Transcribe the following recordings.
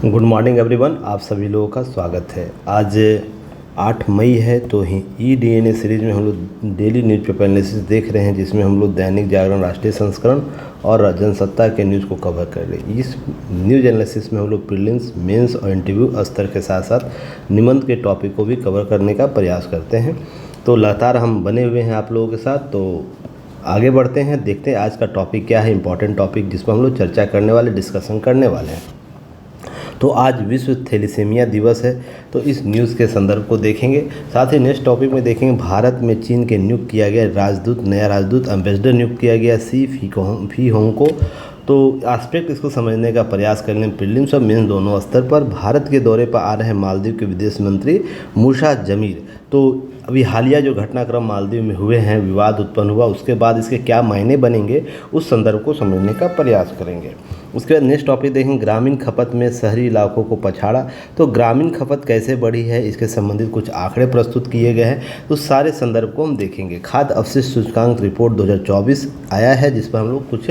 Good morning everyone, आप सभी लोगों का स्वागत है। आज 8 मई है तो ई डीएनए सीरीज में हम लोग डेली न्यूज़ पेपर एनालिसिस देख रहे हैं, जिसमें हम लोग दैनिक जागरण, राष्ट्रीय संस्करण और जनसत्ता के न्यूज़ को कवर कर रहे हैं। इस न्यूज़ एनालिसिस में हम लोग प्रीलिम्स, मेंस और इंटरव्यू स्तर के साथ साथ निबंध के टॉपिक को भी कवर करने का प्रयास करते हैं। तो लगातार हम बने हुए हैं आप लोगों के साथ, तो आगे बढ़ते हैं, देखते हैं आज का टॉपिक क्या है, इंपॉर्टेंट टॉपिक जिस पर हम लोग चर्चा करने वाले, डिस्कशन करने वाले हैं। तो आज विश्व थैलेसीमिया दिवस है, तो इस न्यूज़ के संदर्भ को देखेंगे। साथ ही नेक्स्ट टॉपिक में देखेंगे भारत में चीन के नियुक्त किया गया राजदूत, नया राजदूत एम्बेसडर नियुक्त किया गया सी फी होंग को। तो एस्पेक्ट इसको समझने का प्रयास कर लें। प्रीलिम्स और मेंस दोनों स्तर पर भारत के दौरे पर आ रहे हैं मालदीव के विदेश मंत्री मूसा जमीर। तो अभी हालिया जो घटनाक्रम मालदीव में हुए हैं, विवाद उत्पन्न हुआ, उसके बाद इसके क्या मायने बनेंगे, उस संदर्भ को समझने का प्रयास करेंगे। उसके बाद नेक्स्ट टॉपिक देखेंगे ग्रामीण खपत में शहरी इलाकों को पछाड़ा। तो ग्रामीण खपत कैसे बढ़ी है, इसके संबंधित कुछ आंकड़े प्रस्तुत किए गए हैं, तो सारे संदर्भ को हम देखेंगे। खाद्य अवशिष्ट सूचकांक रिपोर्ट 2024 आया है, जिस पर हम लोग कुछ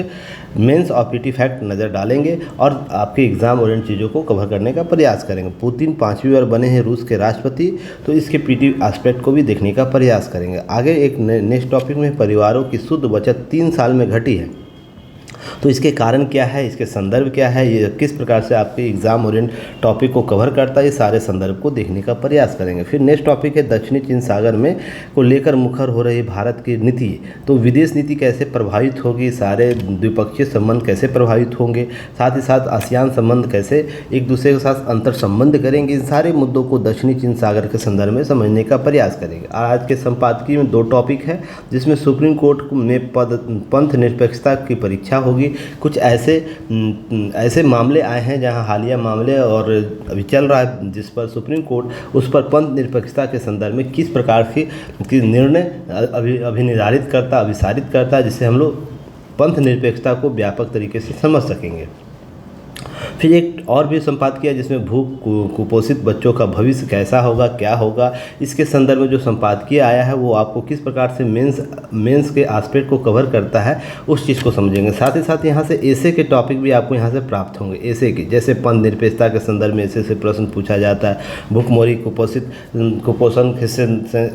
मेंस और पीटी फैक्ट नज़र डालेंगे और आपके एग्जाम ओरिएंट चीज़ों को कवर करने का प्रयास करेंगे। पुतिन 5वीं बार बने हैं रूस के राष्ट्रपति, तो इसके पीटी एस्पेक्ट को भी देखने का प्रयास करेंगे। आगे एक नेक्स्ट टॉपिक में परिवारों की शुद्ध बचत 3 साल में घटी है, तो इसके कारण क्या है, इसके संदर्भ क्या है, ये किस प्रकार से आपके एग्जाम ओरिएंट टॉपिक को कवर करता है, ये सारे संदर्भ को देखने का प्रयास करेंगे। फिर नेक्स्ट टॉपिक है दक्षिणी चीन सागर में को लेकर मुखर हो रही भारत की नीति। तो विदेश नीति कैसे प्रभावित होगी, सारे द्विपक्षीय संबंध कैसे प्रभावित होंगे, साथ ही साथ आसियान संबंध कैसे एक दूसरे के साथ अंतर संबंध करेंगे, इन सारे मुद्दों को दक्षिणी चीन सागर के संदर्भ में समझने का प्रयास करेंगे। आज के संपादकीय में 2 टॉपिक है, जिसमें सुप्रीम कोर्ट में पंथ निरपेक्षता की परीक्षा होगी। कुछ ऐसे मामले आए हैं जहां हालिया मामले और अभी चल रहा है, जिस पर सुप्रीम कोर्ट उस पर पंथ निरपेक्षता के संदर्भ में किस प्रकार की निर्णय अभिसारित करता है, जिससे हम लोग पंथ निरपेक्षता को व्यापक तरीके से समझ सकेंगे। फिर एक और भी संपादकीय है, जिसमें भूख कुपोषित बच्चों का भविष्य कैसा होगा, क्या होगा, इसके संदर्भ में जो संपादकीय आया है वो आपको किस प्रकार से मेंस के एस्पेक्ट को कवर करता है, उस चीज़ को समझेंगे। साथ ही साथ यहाँ से ऐसे के टॉपिक भी आपको यहाँ से प्राप्त होंगे। ऐसे के जैसे पंथ निरपेक्षता के संदर्भ में ऐसे प्रश्न पूछा जाता है, भूखमरी कुपोषण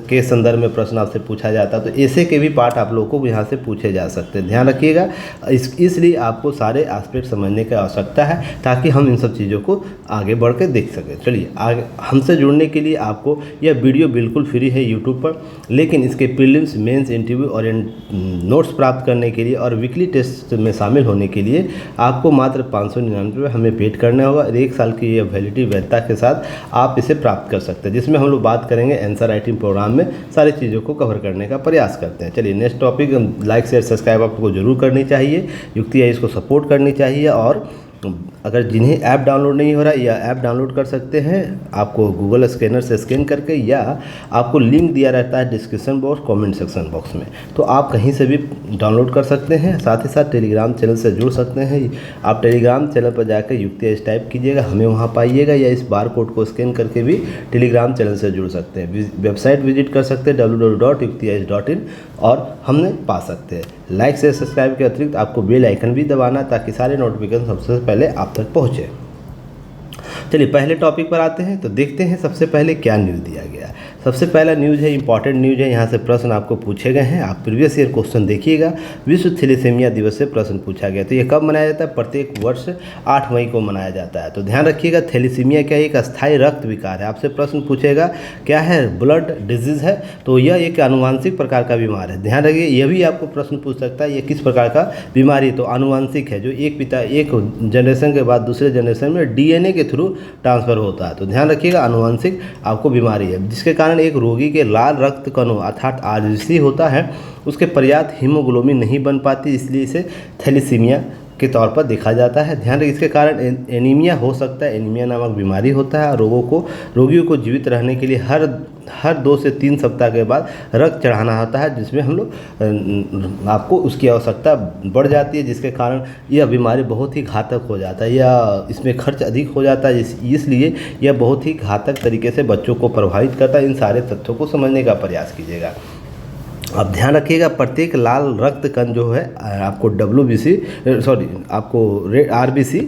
के संदर्भ में प्रश्न आपसे पूछा जाता है, तो ऐसे के भी पार्ट आप लोगों को यहाँ से पूछे जा सकते हैं। ध्यान रखिएगा, इसलिए आपको सारे एस्पेक्ट समझने की आवश्यकता है, ताकि हम इन सब चीज़ों को आगे बढ़ के देख सकें। चलिए आगे, हमसे जुड़ने के लिए आपको यह वीडियो बिल्कुल फ्री है यूट्यूब पर, लेकिन इसके प्रीलिम्स, मेंस, इंटरव्यू और नोट्स प्राप्त करने के लिए और वीकली टेस्ट में शामिल होने के लिए आपको मात्र 599 रुपये हमें पेड करना होगा। 1 साल की यह वैलिडिटी वैधता के साथ आप इसे प्राप्त कर सकते हैं, जिसमें हम लोग बात करेंगे आंसर राइटिंग प्रोग्राम में सारी चीज़ों को कवर करने का प्रयास करते हैं। चलिए next topic, like share subscribe आपको जरूर करनी चाहिए, युक्ति है इसको सपोर्ट करनी चाहिए। और अगर जिन्हें ऐप डाउनलोड नहीं हो रहा है, या ऐप डाउनलोड कर सकते हैं आपको गूगल स्कैनर से स्कैन करके, या आपको लिंक दिया रहता है description box, comment section box में, तो आप कहीं से भी डाउनलोड कर सकते हैं। साथ ही साथ टेलीग्राम चैनल से जुड़ सकते हैं। आप टेलीग्राम चैनल पर जाकर युक्ति टाइप कीजिएगा, हमें वहाँ पाइएगा, या इस बार कोड को स्कैन करके भी टेलीग्राम चैनल से जुड़ सकते हैं। वेबसाइट विजिट कर सकते हैं www.yuktis.in और हमने पा सकते हैं। लाइक से सब्सक्राइब के अतिरिक्त आपको बेल आइकन भी दबाना, ताकि सारे नोटिफिकेशन सबसे पहले आप तक पहुँचे। चलिए पहले टॉपिक पर आते हैं, तो देखते हैं सबसे पहले क्या न्यूज़ दिया गया। सबसे पहला न्यूज़ है, इंपॉर्टेंट न्यूज़ है, यहाँ से प्रश्न आपको पूछे गए हैं। आप प्रीवियस ईयर क्वेश्चन देखिएगा। विश्व थैलेसीमिया दिवस से प्रश्न पूछा गया। तो ये कब मनाया जाता है? प्रत्येक वर्ष 8 मई को मनाया जाता है। तो ध्यान रखिएगा, थैलेसीमिया क्या है? एक अस्थायी रक्त विकार है। आपसे प्रश्न पूछेगा क्या है? ब्लड डिजीज है। तो यह एक आनुवांशिक प्रकार का बीमार है। ध्यान रखिए, यह भी आपको प्रश्न पूछ सकता है, ये किस प्रकार का बीमारी? तो आनुवांशिक है, जो एक जनरेशन के बाद दूसरे जनरेशन में डीएनए के थ्रू ट्रांसफर होता है। तो ध्यान रखिएगा, आनुवांशिक आपको बीमारी है, जिसके कारण एक रोगी के लाल रक्त कणों अर्थात आरबीसी होता है, उसके पर्याप्त हीमोग्लोबिन नहीं बन पाती, इसलिए इसे थैलेसीमिया के तौर पर देखा जाता है। ध्यान रखिए, इसके कारण एनीमिया हो सकता है। एनीमिया नामक बीमारी होता है। रोगियों को जीवित रहने के लिए हर 2 से 3 सप्ताह के बाद रक्त चढ़ाना होता है, जिसमें हम लोग आपको उसकी आवश्यकता बढ़ जाती है, जिसके कारण यह बीमारी बहुत ही घातक हो जाता है, या इसमें खर्च अधिक हो जाता है, इसलिए यह बहुत ही घातक तरीके से बच्चों को प्रभावित करता है। इन सारे तथ्यों को समझने का प्रयास कीजिएगा। अब ध्यान रखिएगा, प्रत्येक लाल रक्त कण जो है आपको आरबीसी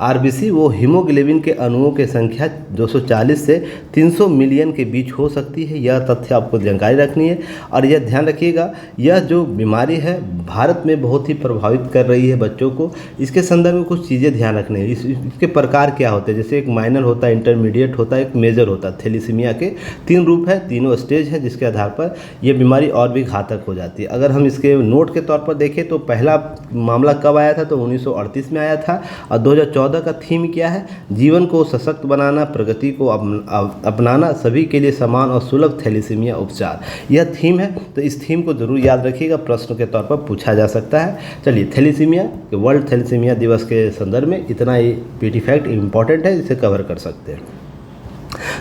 आरबीसी वो हीमोग्लोबिन के अणुओं की संख्या 240 से 300 मिलियन के बीच हो सकती है। यह तथ्य आपको जानकारी रखनी है। और यह ध्यान रखिएगा, यह जो बीमारी है भारत में बहुत ही प्रभावित कर रही है बच्चों को। इसके संदर्भ में कुछ चीज़ें ध्यान रखनी है। इसके प्रकार क्या होते हैं, जैसे एक माइनर होता है, इंटरमीडिएट होता है, एक मेजर होता है। थैलेसीमिया के 3 रूप है, तीनों स्टेज है, जिसके आधार पर यह बीमारी और भी घातक हो जाती है। अगर हम इसके नोट के तौर पर देखें तो पहला मामला कब आया था, तो 1938 में आया था। और 2014 का थीम क्या है, जीवन को सशक्त बनाना, प्रगति को अपनाना, सभी के लिए समान और सुलभ थैलेसीमिया उपचार, यह थीम है। तो इस थीम को जरूर याद रखिएगा, प्रश्न के तौर पर पूछा जा सकता है। चलिए, थैलेसीमिया के वर्ल्ड थैलेसीमिया दिवस के संदर्भ में इतना ही पीटी फैक्ट इम्पॉर्टेंट है, इसे कवर कर सकते हैं।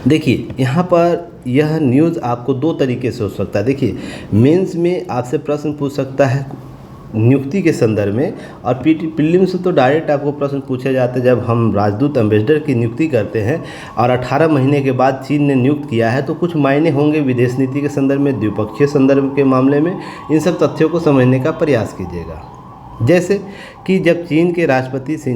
देखिए, यहाँ पर यह न्यूज़ आपको 2 तरीके से हो सकता है। देखिए, मेंस में आपसे प्रश्न पूछ सकता है नियुक्ति के संदर्भ में, और प्रीलिम्स से तो डायरेक्ट आपको प्रश्न पूछे जाते हैं। जब हम राजदूत एम्बेसडर की नियुक्ति करते हैं और 18 महीने के बाद चीन ने नियुक्त किया है, तो कुछ मायने होंगे विदेश नीति के संदर्भ में, द्विपक्षीय संदर्भ के मामले में। इन सब तथ्यों को समझने का प्रयास कीजिएगा। जैसे कि जब चीन के राष्ट्रपति शी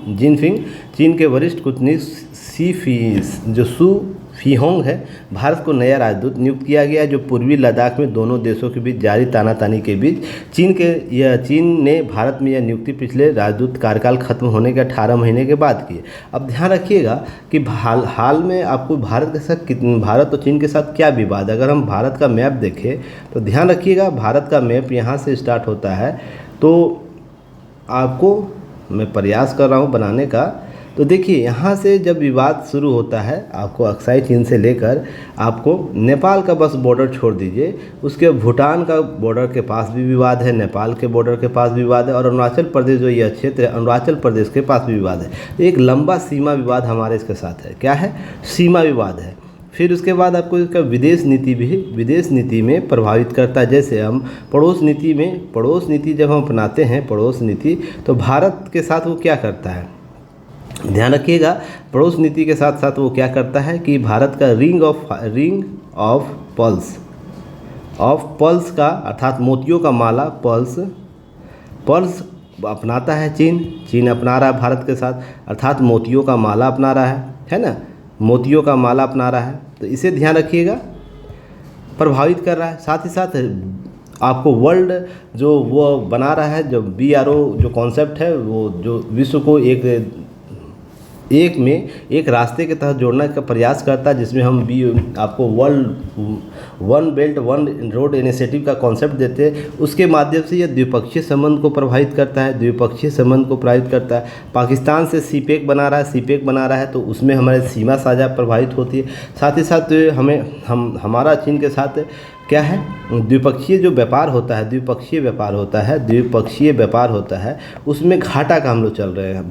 जिनपिंग, चीन के वरिष्ठ कूटनीतिक सू फीहोंग है, भारत को नया राजदूत नियुक्त किया गया, जो पूर्वी लद्दाख में दोनों देशों के बीच जारी तानातानी के बीच चीन ने भारत में यह नियुक्ति पिछले राजदूत कार्यकाल खत्म होने के 18 महीने के बाद की। अब ध्यान रखिएगा कि हाल में आपको भारत और चीन के साथ क्या विवाद है। अगर हम भारत का मैप देखें तो ध्यान रखिएगा, भारत का मैप यहाँ से स्टार्ट होता है। तो आपको मैं प्रयास कर रहा हूँ बनाने का। तो देखिए, यहाँ से जब विवाद शुरू होता है, आपको अक्साई चीन से लेकर आपको नेपाल का बस बॉर्डर छोड़ दीजिए, उसके भूटान का बॉर्डर के पास भी विवाद है, नेपाल के बॉर्डर के पास भी विवाद है, और अरुणाचल प्रदेश जो यह क्षेत्र है, अरुणाचल प्रदेश के पास भी विवाद है। एक लंबा सीमा विवाद हमारे इसके साथ है। क्या है? सीमा विवाद है। फिर उसके बाद आपको इसका विदेश नीति में प्रभावित करता है। जैसे हम पड़ोस नीति जब हम अपनाते हैं, पड़ोस नीति, तो भारत के साथ वो क्या करता है, ध्यान रखिएगा, पड़ोस नीति के साथ साथ वो क्या करता है कि भारत का रिंग ऑफ पल्स का, अर्थात मोतियों का माला, पल्स अपनाता है चीन अपना रहा है भारत के साथ, अर्थात मोतियों का माला अपना रहा है ना, मोतियों का माला अपना रहा है। तो इसे ध्यान रखिएगा, प्रभावित कर रहा है। साथ ही साथ आपको वर्ल्ड जो वो बना रहा है, जो BRO जो कॉन्सेप्ट है, वो जो विश्व को एक रास्ते के तहत जोड़ने का प्रयास करता है, जिसमें हम आपको world one belt one road initiative का कॉन्सेप्ट देते हैं। उसके माध्यम से यह द्विपक्षीय संबंध को प्रभावित करता है। पाकिस्तान से सीपेक बना रहा है, तो उसमें हमारे सीमा साझा प्रभावित होती है। साथ ही साथ हमारा चीन के साथ क्या है, द्विपक्षीय व्यापार होता है, उसमें घाटा का हम लोग चल रहे हैं।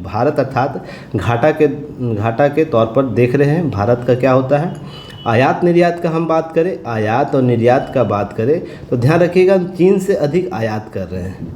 भारत अर्थात घाटा के तौर पर देख रहे हैं। भारत का क्या होता है, आयात निर्यात का हम बात करें, आयात और निर्यात का बात करें, तो ध्यान रखिएगा, हम चीन से अधिक आयात कर रहे हैं,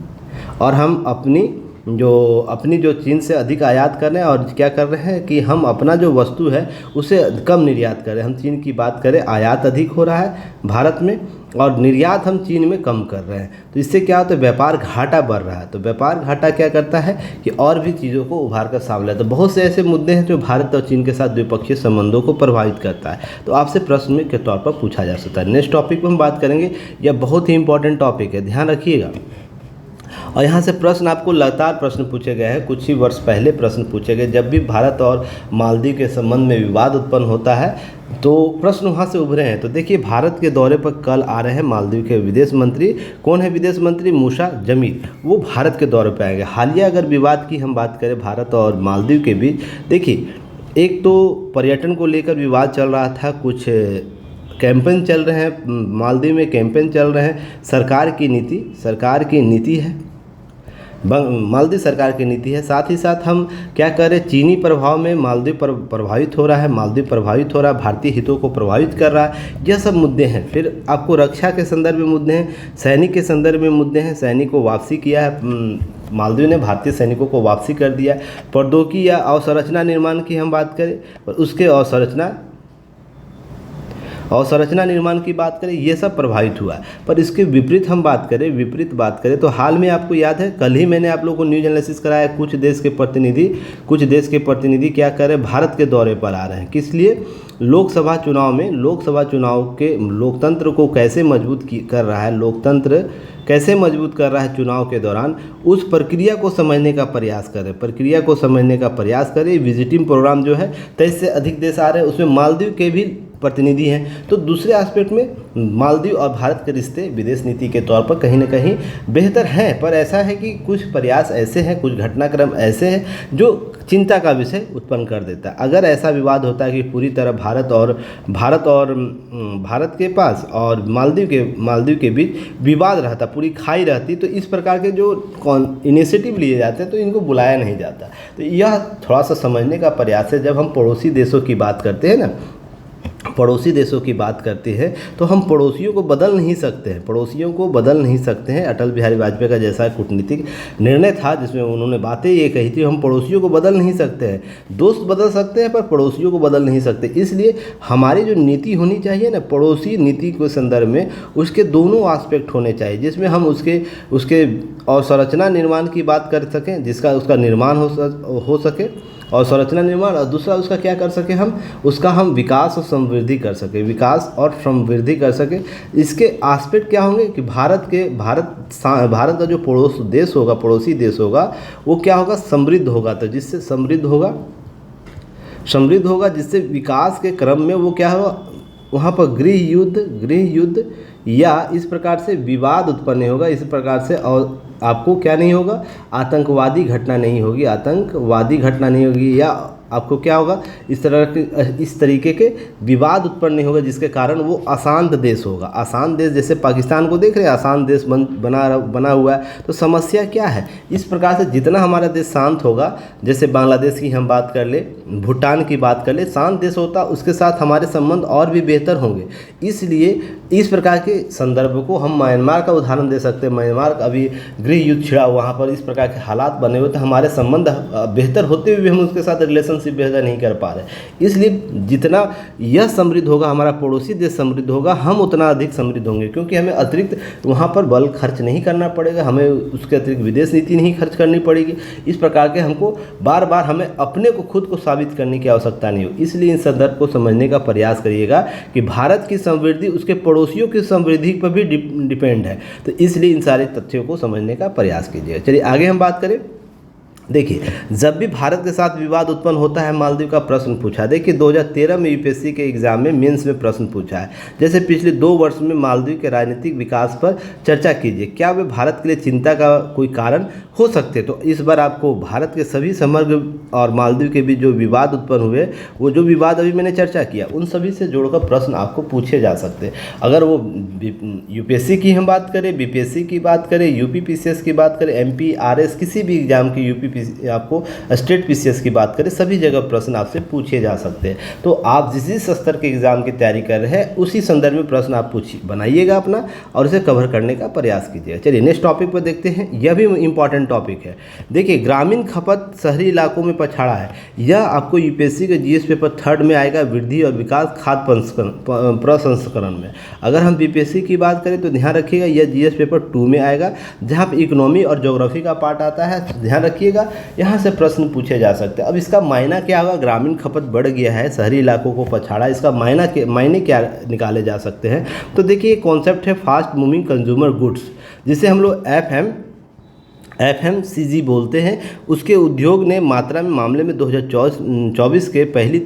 और हम अपनी जो चीन से अधिक आयात कर रहे हैं, और क्या कर रहे हैं कि हम अपना जो वस्तु है उसे कम निर्यात कर रहे हैं। हम चीन की बात करें, आयात अधिक हो रहा है भारत में, और निर्यात हम चीन में कम कर रहे हैं। तो इससे क्या होता है, व्यापार घाटा बढ़ रहा है। तो व्यापार घाटा क्या करता है कि और भी चीज़ों को उभार कर सामने लाता है। तो बहुत से ऐसे मुद्दे हैं जो भारत और चीन के साथ द्विपक्षीय संबंधों को प्रभावित करता है। तो आपसे प्रश्न के तौर पर पूछा जा सकता है। नेक्स्ट टॉपिक पर हम बात करेंगे, यह बहुत ही इंपॉर्टेंट टॉपिक है, ध्यान रखिएगा। और यहाँ से प्रश्न आपको लगातार प्रश्न पूछे गए हैं, कुछ ही वर्ष पहले प्रश्न पूछे गए। जब भी भारत और मालदीव के संबंध में विवाद उत्पन्न होता है, तो प्रश्न वहाँ से उभरे हैं। तो देखिए, भारत के दौरे पर कल आ रहे हैं मालदीव के विदेश मंत्री। कौन है विदेश मंत्री? मूसा जमील, वो भारत के दौरे पर आएंगे। हालिया अगर विवाद की हम बात करें भारत और मालदीव के बीच, देखिए, एक तो पर्यटन को लेकर विवाद चल रहा था, कुछ कैंपेन चल रहे हैं, मालदीव में कैंपेन चल रहे हैं। सरकार की नीति है, मालदीव सरकार की नीति है। साथ ही साथ हम क्या करें, चीनी प्रभाव में मालदीव प्रभावित हो रहा है, भारतीय हितों को प्रभावित कर रहा है। यह सब मुद्दे हैं। फिर आपको रक्षा के संदर्भ में मुद्दे हैं, सैनिक के संदर्भ में मुद्दे हैं। सैनिक को वापसी किया है, मालदीव ने भारतीय सैनिकों को वापसी कर दिया। प्रौद्योगिकी या अवसंरचना निर्माण की हम बात करें, और उसके अवसंरचना निर्माण की बात करें, ये सब प्रभावित हुआ। पर इसके विपरीत हम बात करें तो हाल में आपको याद है, कल ही मैंने आप लोगों को न्यूज एनालिसिस कराया, कुछ देश के प्रतिनिधि क्या कर रहे हैं, भारत के दौरे पर आ रहे हैं। किस लिए? लोकसभा चुनाव के लोकतंत्र को कैसे मजबूत कर रहा है, लोकतंत्र कैसे मजबूत कर रहा है चुनाव के दौरान, उस प्रक्रिया को समझने का प्रयास करें। विजिटिंग प्रोग्राम जो है 23 से अधिक देश आ रहे हैं, उसमें मालदीव के भी प्रतिनिधि हैं। तो दूसरे एस्पेक्ट में मालदीव और भारत के रिश्ते विदेश नीति के तौर पर कहीं ना कहीं बेहतर हैं, पर ऐसा है कि कुछ प्रयास ऐसे हैं, कुछ घटनाक्रम ऐसे हैं जो चिंता का विषय उत्पन्न कर देता है। अगर ऐसा विवाद होता है कि पूरी तरह भारत के पास और मालदीव के बीच विवाद रहता, पूरी खाई रहती, तो इस प्रकार के जो इनिशिएटिव लिए जाते हैं तो इनको बुलाया नहीं जाता। तो यह थोड़ा सा समझने का प्रयास है। जब हम पड़ोसी देशों की बात करते हैं तो हम पड़ोसियों को बदल नहीं सकते हैं। अटल बिहारी वाजपेयी का जैसा कूटनीतिक निर्णय था जिसमें उन्होंने बातें ये कही थी, हम पड़ोसियों को बदल नहीं सकते हैं। दोस्त बदल सकते हैं पर पड़ोसियों को बदल नहीं सकते। इसलिए हमारी जो नीति होनी चाहिए ना, पड़ोसी नीति के संदर्भ में उसके दोनों एस्पेक्ट होने चाहिए, जिसमें हम उसके अवसंरचना निर्माण की बात कर सकें, जिसका उसका निर्माण हो सके, और संरचना निर्माण, और दूसरा उसका क्या कर सके, हम विकास और समृद्धि कर सके। इसके एस्पेक्ट क्या होंगे कि भारत का जो पड़ोसी देश होगा वो क्या होगा, समृद्ध होगा, जिससे विकास के क्रम में वो क्या होगा, वहाँ पर गृह युद्ध या इस प्रकार से विवाद उत्पन्न होगा। इस प्रकार से और आपको क्या नहीं होगा, आतंकवादी घटना नहीं होगी, या आपको क्या होगा, इस तरीके के विवाद उत्पन्न नहीं होगा, जिसके कारण वो अशांत देश होगा। अशांत देश जैसे पाकिस्तान को देख रहे हैं, अशांत देश बना हुआ है। तो समस्या क्या है, इस प्रकार से जितना हमारा देश शांत होगा, जैसे बांग्लादेश की हम बात कर ले, भूटान की बात कर ले, शांत देश होता, उसके साथ हमारे संबंध और भी बेहतर होंगे। इसलिए इस प्रकार के संदर्भ को हम म्यांमार का उदाहरण दे सकते हैं। म्यांमार अभी गृह युद्ध छिड़ा, वहाँ पर इस प्रकार के हालात बने हुए, तो हमारे संबंध बेहतर होते हुए भी हम उसके साथ रिलेशनशिप बेहतर नहीं कर पा रहे। इसलिए जितना यह समृद्ध होगा, हमारा पड़ोसी देश समृद्ध होगा, हम उतना अधिक समृद्ध होंगे, क्योंकि हमें अतिरिक्त वहाँ पर बल खर्च नहीं करना पड़ेगा, हमें उसके अतिरिक्त विदेश नीति नहीं खर्च करनी पड़ेगी। इस प्रकार के हमको बार बार हमें अपने को खुद को साबित करने की आवश्यकता नहीं हो। इसलिए इन संदर्भ को समझने का प्रयास करिएगा कि भारत की समृद्धि उसके पड़ोसियों की समृद्धि पर भी डिपेंड है। तो इसलिए इन सारे तथ्यों को समझने का प्रयास कीजिएगा। चलिए आगे हम बात करें। देखिए, जब भी भारत के साथ विवाद उत्पन्न होता है, मालदीव का प्रश्न पूछा। देखिए 2013 में यूपीएससी के एग्जाम में मेंस में प्रश्न पूछा है, जैसे पिछले 2 वर्ष में मालदीव के राजनीतिक विकास पर चर्चा कीजिए, क्या वे भारत के लिए चिंता का कोई कारण हो सकते। तो इस बार आपको भारत के सभी समग्र और मालदीव के बीच जो विवाद उत्पन्न हुए, वो जो विवाद अभी मैंने चर्चा किया, उन सभी से जोड़कर प्रश्न आपको पूछे जा सकते हैं। अगर वो यूपीएससी की हम बात करें, बीपीएससी की बात करें, यूपीपीसीएस की बात करें, एमपीआरएस, किसी भी एग्जाम की आपको स्टेट पीसीएस की बात करें, सभी जगह प्रश्न आपसे पूछे जा सकते हैं। तो आप जिस स्तर के एग्जाम की तैयारी कर रहे हैं, उसी संदर्भ में प्रश्न आप बनाइएगा अपना और इसे कवर करने का प्रयास कीजिएगा। चलिए नेक्स्ट टॉपिक पर देखते हैं। यह भी इंपॉर्टेंट टॉपिक है। देखिए, ग्रामीण खपत शहरी इलाकों में पछाड़ा है। यह आपको यूपीएससी के जीएस पेपर 3 में आएगा, वृद्धि और विकास खाद्य प्रसंस्करण में। अगर हम बीपीएससी की बात करें तो ध्यान रखिएगा, यह जीएस पेपर 2 में आएगा, जहाँ पर इकोनॉमी और ज्योग्राफी का पार्ट आता है। ध्यान रखिएगा, यहाँ से प्रश्न पूछे जा सकते हैं। अब इसका मायना क्या होगा, ग्रामीण खपत बढ़ गया है, शहरी इलाकों को पछाड़ा, इसका मायने क्या निकाले जा सकते हैं। तो देखिए, कॉन्सेप्ट है फास्ट मूविंग कंज्यूमर गुड्स, जिसे हम लोग FMCG बोलते हैं। उसके उद्योग ने मामले में 2024 के पहली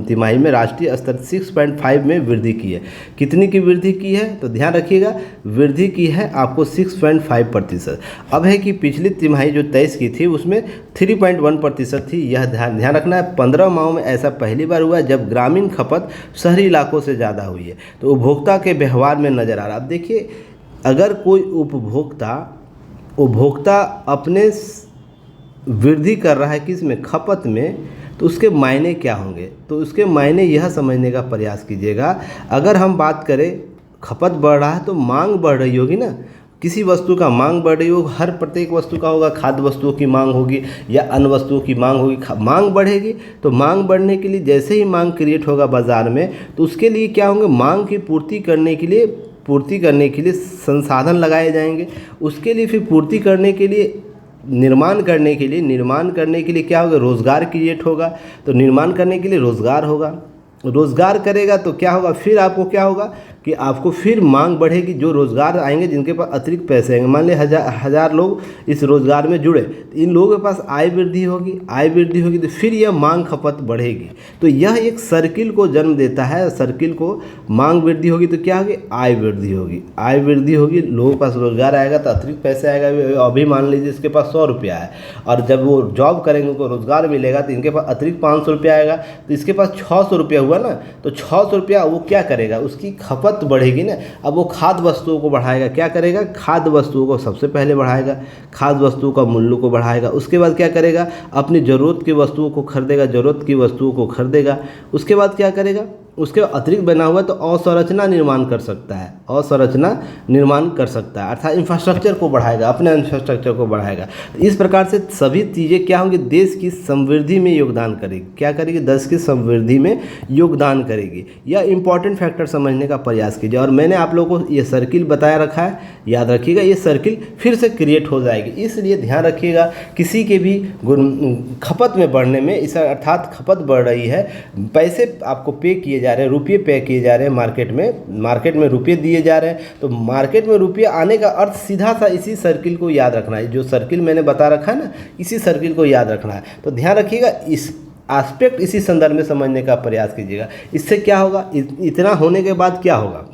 तिमाही में राष्ट्रीय स्तर 6.5 में वृद्धि की है। कितनी की वृद्धि की है, तो ध्यान रखिएगा, वृद्धि की है आपको 6.5%। अब है कि पिछली तिमाही जो 23 की थी उसमें 3.1% थी। यह ध्यान रखना है, 15 माह में ऐसा पहली बार हुआ जब ग्रामीण खपत शहरी इलाकों से ज़्यादा हुई है। तो उपभोक्ता के व्यवहार में नज़र आ रहा। अब देखिए, अगर कोई उपभोक्ता अपने वृद्धि कर रहा है किस में, खपत में, तो उसके मायने क्या होंगे। तो उसके मायने यह समझने का प्रयास कीजिएगा। अगर हम बात करें खपत बढ़ रहा है तो मांग बढ़ रही होगी ना, किसी वस्तु का मांग बढ़ रही हो, हर प्रत्येक वस्तु का होगा, खाद्य वस्तुओं की मांग होगी या अन्य वस्तुओं की मांग होगी। मांग बढ़ेगी तो मांग बढ़ने के लिए जैसे ही मांग क्रिएट होगा बाज़ार में, तो उसके लिए क्या होंगे, मांग की पूर्ति करने के लिए संसाधन लगाए जाएंगे। उसके लिए फिर पूर्ति करने के लिए निर्माण करने के लिए क्या होगा, रोज़गार क्रिएट होगा। तो निर्माण करने के लिए रोज़गार होगा, रोज़गार करेगा तो क्या होगा, फिर आपको क्या होगा कि आपको फिर मांग बढ़ेगी। जो रोज़गार आएंगे, जिनके पास अतिरिक्त पैसे आएंगे, मान लें हज़ार लोग इस रोज़गार में जुड़े, तो इन लोगों के पास आय वृद्धि होगी तो फिर यह मांग खपत बढ़ेगी। तो यह एक सर्किल को जन्म देता है। सर्किल को मांग वृद्धि होगी तो क्या होगी, आय वृद्धि होगी, लोगों के पास रोज़गार आएगा तो अतिरिक्त पैसे आएगा। अभी मान लीजिए इसके पास 100 रुपया है और जब वो जॉब करेंगे उनको रोज़गार मिलेगा तो इनके पास अतिरिक्त 500 रुपया आएगा, तो इसके पास 600 रुपया हुआ ना। तो 600 रुपया वो क्या करेगा, उसकी खपत बढ़ेगी ना। अब वो खाद्य वस्तुओं को बढ़ाएगा, क्या करेगा, खाद्य वस्तुओं को सबसे पहले बढ़ाएगा, खाद्य वस्तुओं का मूल्य को बढ़ाएगा। उसके बाद क्या करेगा, अपनी ज़रूरत की वस्तुओं को खरीदेगा। उसके बाद क्या करेगा, उसके अतिरिक्त बना हुआ तो अवसंरचना निर्माण कर सकता है, अर्थात इंफ्रास्ट्रक्चर को बढ़ाएगा, अपने इंफ्रास्ट्रक्चर को बढ़ाएगा। तो इस प्रकार से सभी चीज़ें क्या होंगी, देश की समृद्धि में योगदान करेगी। क्या करेगी, देश की समृद्धि में योगदान करेगी। यह इंपॉर्टेंट फैक्टर समझने का प्रयास कीजिए। और मैंने आप लोगों को ये सर्किल बताया रखा है, याद रखिएगा। ये सर्किल फिर से क्रिएट हो जाएगी, इसलिए ध्यान रखिएगा। किसी के भी खपत में बढ़ने में, इस अर्थात खपत बढ़ रही है, पैसे आपको पे किए जा रहे हैं, रुपये पे किए जा रहे हैं मार्केट में रुपये दिए जा रहे हैं। तो मार्केट में रुपये आने का अर्थ सीधा सा इसी सर्किल को याद रखना है। जो सर्किल मैंने बता रखा है ना, इसी सर्किल को याद रखना है। तो ध्यान रखिएगा, इस एस्पेक्ट इसी संदर्भ में समझने का प्रयास कीजिएगा। इससे क्या होगा, इतना होने के बाद क्या होगा,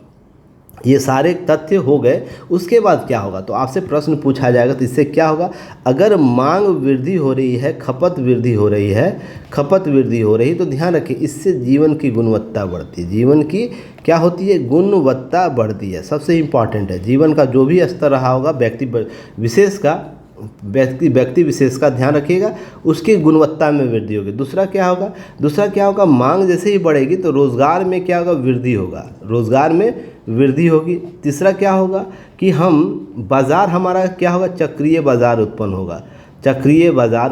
ये सारे तथ्य हो गए, उसके बाद क्या होगा, तो आपसे प्रश्न पूछा जाएगा। तो इससे क्या होगा, अगर मांग वृद्धि हो रही है, खपत वृद्धि हो रही तो ध्यान रखिए, इससे जीवन की गुणवत्ता बढ़ती है। जीवन की क्या होती है, गुणवत्ता बढ़ती है। सबसे इम्पॉर्टेंट है, जीवन का जो भी स्तर रहा होगा व्यक्ति विशेष का ध्यान रखिएगा, उसकी गुणवत्ता में वृद्धि होगी। दूसरा क्या होगा, मांग जैसे ही बढ़ेगी तो रोज़गार में क्या होगा, वृद्धि होगी। तीसरा क्या होगा कि बाज़ार हमारा क्या होगा, चक्रीय बाज़ार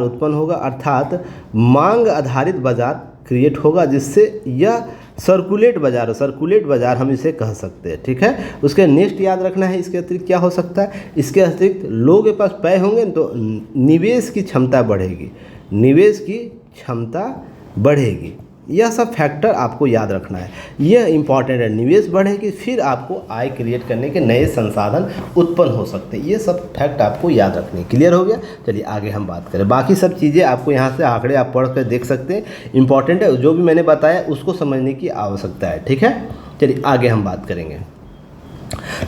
उत्पन्न होगा, अर्थात मांग आधारित बाज़ार क्रिएट होगा, जिससे यह सर्कुलेट बाज़ार हम इसे कह सकते हैं। ठीक है, उसके नेक्स्ट याद रखना है। इसके अतिरिक्त क्या हो सकता है, इसके अतिरिक्त लोगों के पास पैसे होंगे तो निवेश की क्षमता बढ़ेगी। यह सब फैक्टर आपको याद रखना है, यह इंपॉर्टेंट है। निवेश बढ़ेगी, फिर आपको आय क्रिएट करने के नए संसाधन उत्पन्न हो सकते हैं। ये सब फैक्ट आपको याद रखने। क्लियर हो गया। चलिए आगे हम बात करें। बाकी सब चीज़ें आपको यहाँ से आंकड़े आप पढ़ कर देख सकते हैं। इंपॉर्टेंट है, जो भी मैंने बताया उसको समझने की आवश्यकता है। ठीक है, चलिए आगे हम बात करेंगे।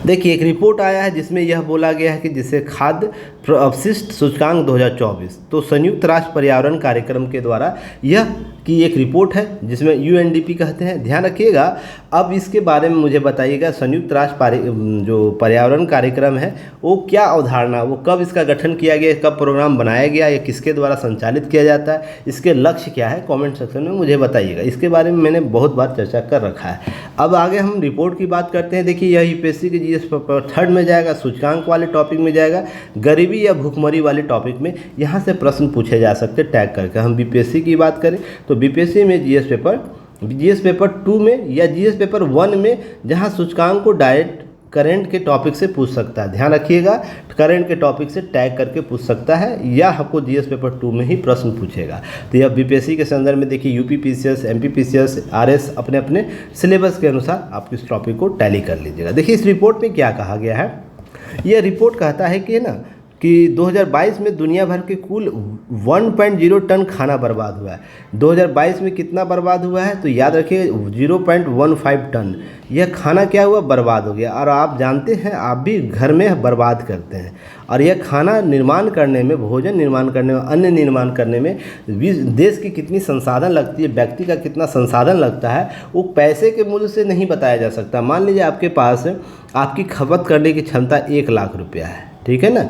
देखिए, एक रिपोर्ट आया है जिसमें यह बोला गया है कि जिसे खाद्य अपशिष्ट सूचकांक 2024, तो संयुक्त राष्ट्र पर्यावरण कार्यक्रम के द्वारा यह की एक रिपोर्ट है जिसमें UNDP कहते हैं। ध्यान रखिएगा। अब इसके बारे में मुझे बताइएगा, संयुक्त राष्ट्र जो पर्यावरण कार्यक्रम है वो क्या अवधारणा, वो कब इसका गठन किया गया, कब प्रोग्राम बनाया गया, या किसके द्वारा संचालित किया जाता है, इसके लक्ष्य क्या है, कमेंट सेक्शन में मुझे बताइएगा। इसके बारे में मैंने बहुत बार चर्चा कर रखा है। अब आगे हम रिपोर्ट की बात करते हैं। देखिए, यह UPSC के GS पेपर 3 में जाएगा, सूचकांक वाले टॉपिक में जाएगा, गरीबी या भूखमरी वाले टॉपिक में। यहाँ से प्रश्न पूछे जा सकते टैग करके। हम BPSC की बात करें तो BPSC में GS पेपर 2 में या GS पेपर 1 में, जहाँ सूचकांक को डायरेक्ट करंट के टॉपिक से पूछ सकता है। ध्यान रखिएगा, करंट के टॉपिक से टैग करके पूछ सकता है, या आपको GS पेपर 2 में ही प्रश्न पूछेगा। तो यह BPSC के संदर्भ में देखिए, UP PCS, MP PCS, RS अपने अपने सिलेबस के अनुसार आप इस टॉपिक को टैली कर लीजिएगा। देखिए, इस रिपोर्ट में क्या कहा गया है। यह रिपोर्ट कहता है कि 2022 में दुनिया भर के कुल 1.0 टन खाना बर्बाद हुआ है। 2022 में कितना बर्बाद हुआ है, तो याद रखिए 0.15 टन यह खाना क्या हुआ, बर्बाद हो गया। और आप जानते हैं, आप भी घर में बर्बाद करते हैं, और यह खाना निर्माण करने में, भोजन निर्माण करने में, अन्न निर्माण करने में देश की कितनी संसाधन लगती है, व्यक्ति का कितना संसाधन लगता है, वो पैसे के मूल्य से नहीं बताया जा सकता। मान लीजिए आपके पास आपकी खपत करने की क्षमता 1 लाख रुपया है, ठीक है ना,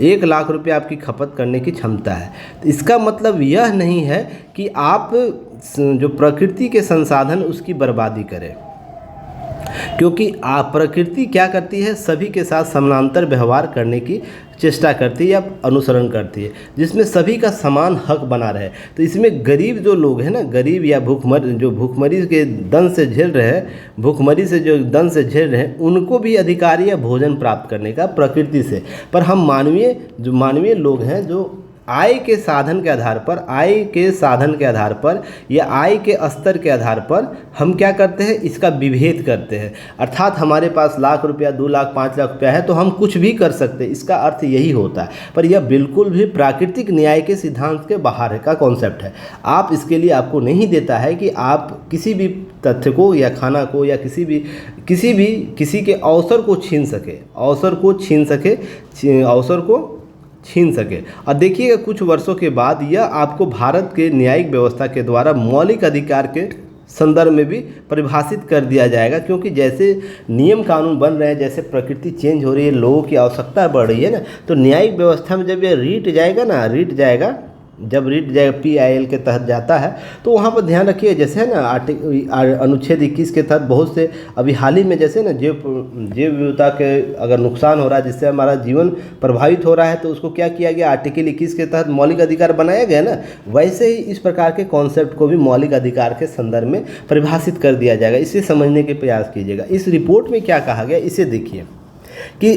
1 लाख रुपया आपकी खपत करने की क्षमता है। तो इसका मतलब यह नहीं है कि आप जो प्रकृति के संसाधन उसकी बर्बादी करें। क्योंकि प्रकृति क्या करती है, सभी के साथ समानांतर व्यवहार करने की चेष्टा करती है या अनुसरण करती है, जिसमें सभी का समान हक बना रहे। तो इसमें गरीब जो लोग हैं ना, गरीब या भूखमरी के दंश से झेल रहे हैं, भूखमरी से जो दंश से झेल रहे हैं, उनको भी अधिकार है भोजन प्राप्त करने का प्रकृति से। पर हम मानवीय लोग हैं जो आय के साधन के आधार पर या आय के स्तर के आधार पर हम क्या करते हैं, इसका विभेद करते हैं। अर्थात हमारे पास लाख रुपया, 2 लाख, 5 लाख रुपया है तो हम कुछ भी कर सकते हैं, इसका अर्थ यही होता है। पर यह बिल्कुल भी प्राकृतिक न्याय के सिद्धांत के बाहर का कॉन्सेप्ट है। आप इसके लिए आपको नहीं देता है कि आप किसी भी तथ्य को या खाना को या किसी के अवसर को छीन सके। और देखिएगा कुछ वर्षों के बाद यह आपको भारत के न्यायिक व्यवस्था के द्वारा मौलिक अधिकार के संदर्भ में भी परिभाषित कर दिया जाएगा। क्योंकि जैसे नियम कानून बन रहे हैं, जैसे प्रकृति चेंज हो रही है, लोगों की आवश्यकता बढ़ रही है ना, तो न्यायिक व्यवस्था में जब यह जब रीट जाएगा PIL के तहत जाता है, तो वहाँ पर ध्यान रखिए, जैसे है ना अनुच्छेद 21 के तहत बहुत से अभी हाल ही में जैसे ना जैव विविधता के अगर नुकसान हो रहा है, जिससे हमारा जीवन प्रभावित हो रहा है, तो उसको क्या किया गया, आर्टिकल 21 के तहत मौलिक अधिकार बनाया गया ना। वैसे ही इस प्रकार के कॉन्सेप्ट को भी मौलिक अधिकार के संदर्भ में परिभाषित कर दिया जाएगा। इसे समझने के प्रयास कीजिएगा। इस रिपोर्ट में क्या कहा गया, इसे देखिए कि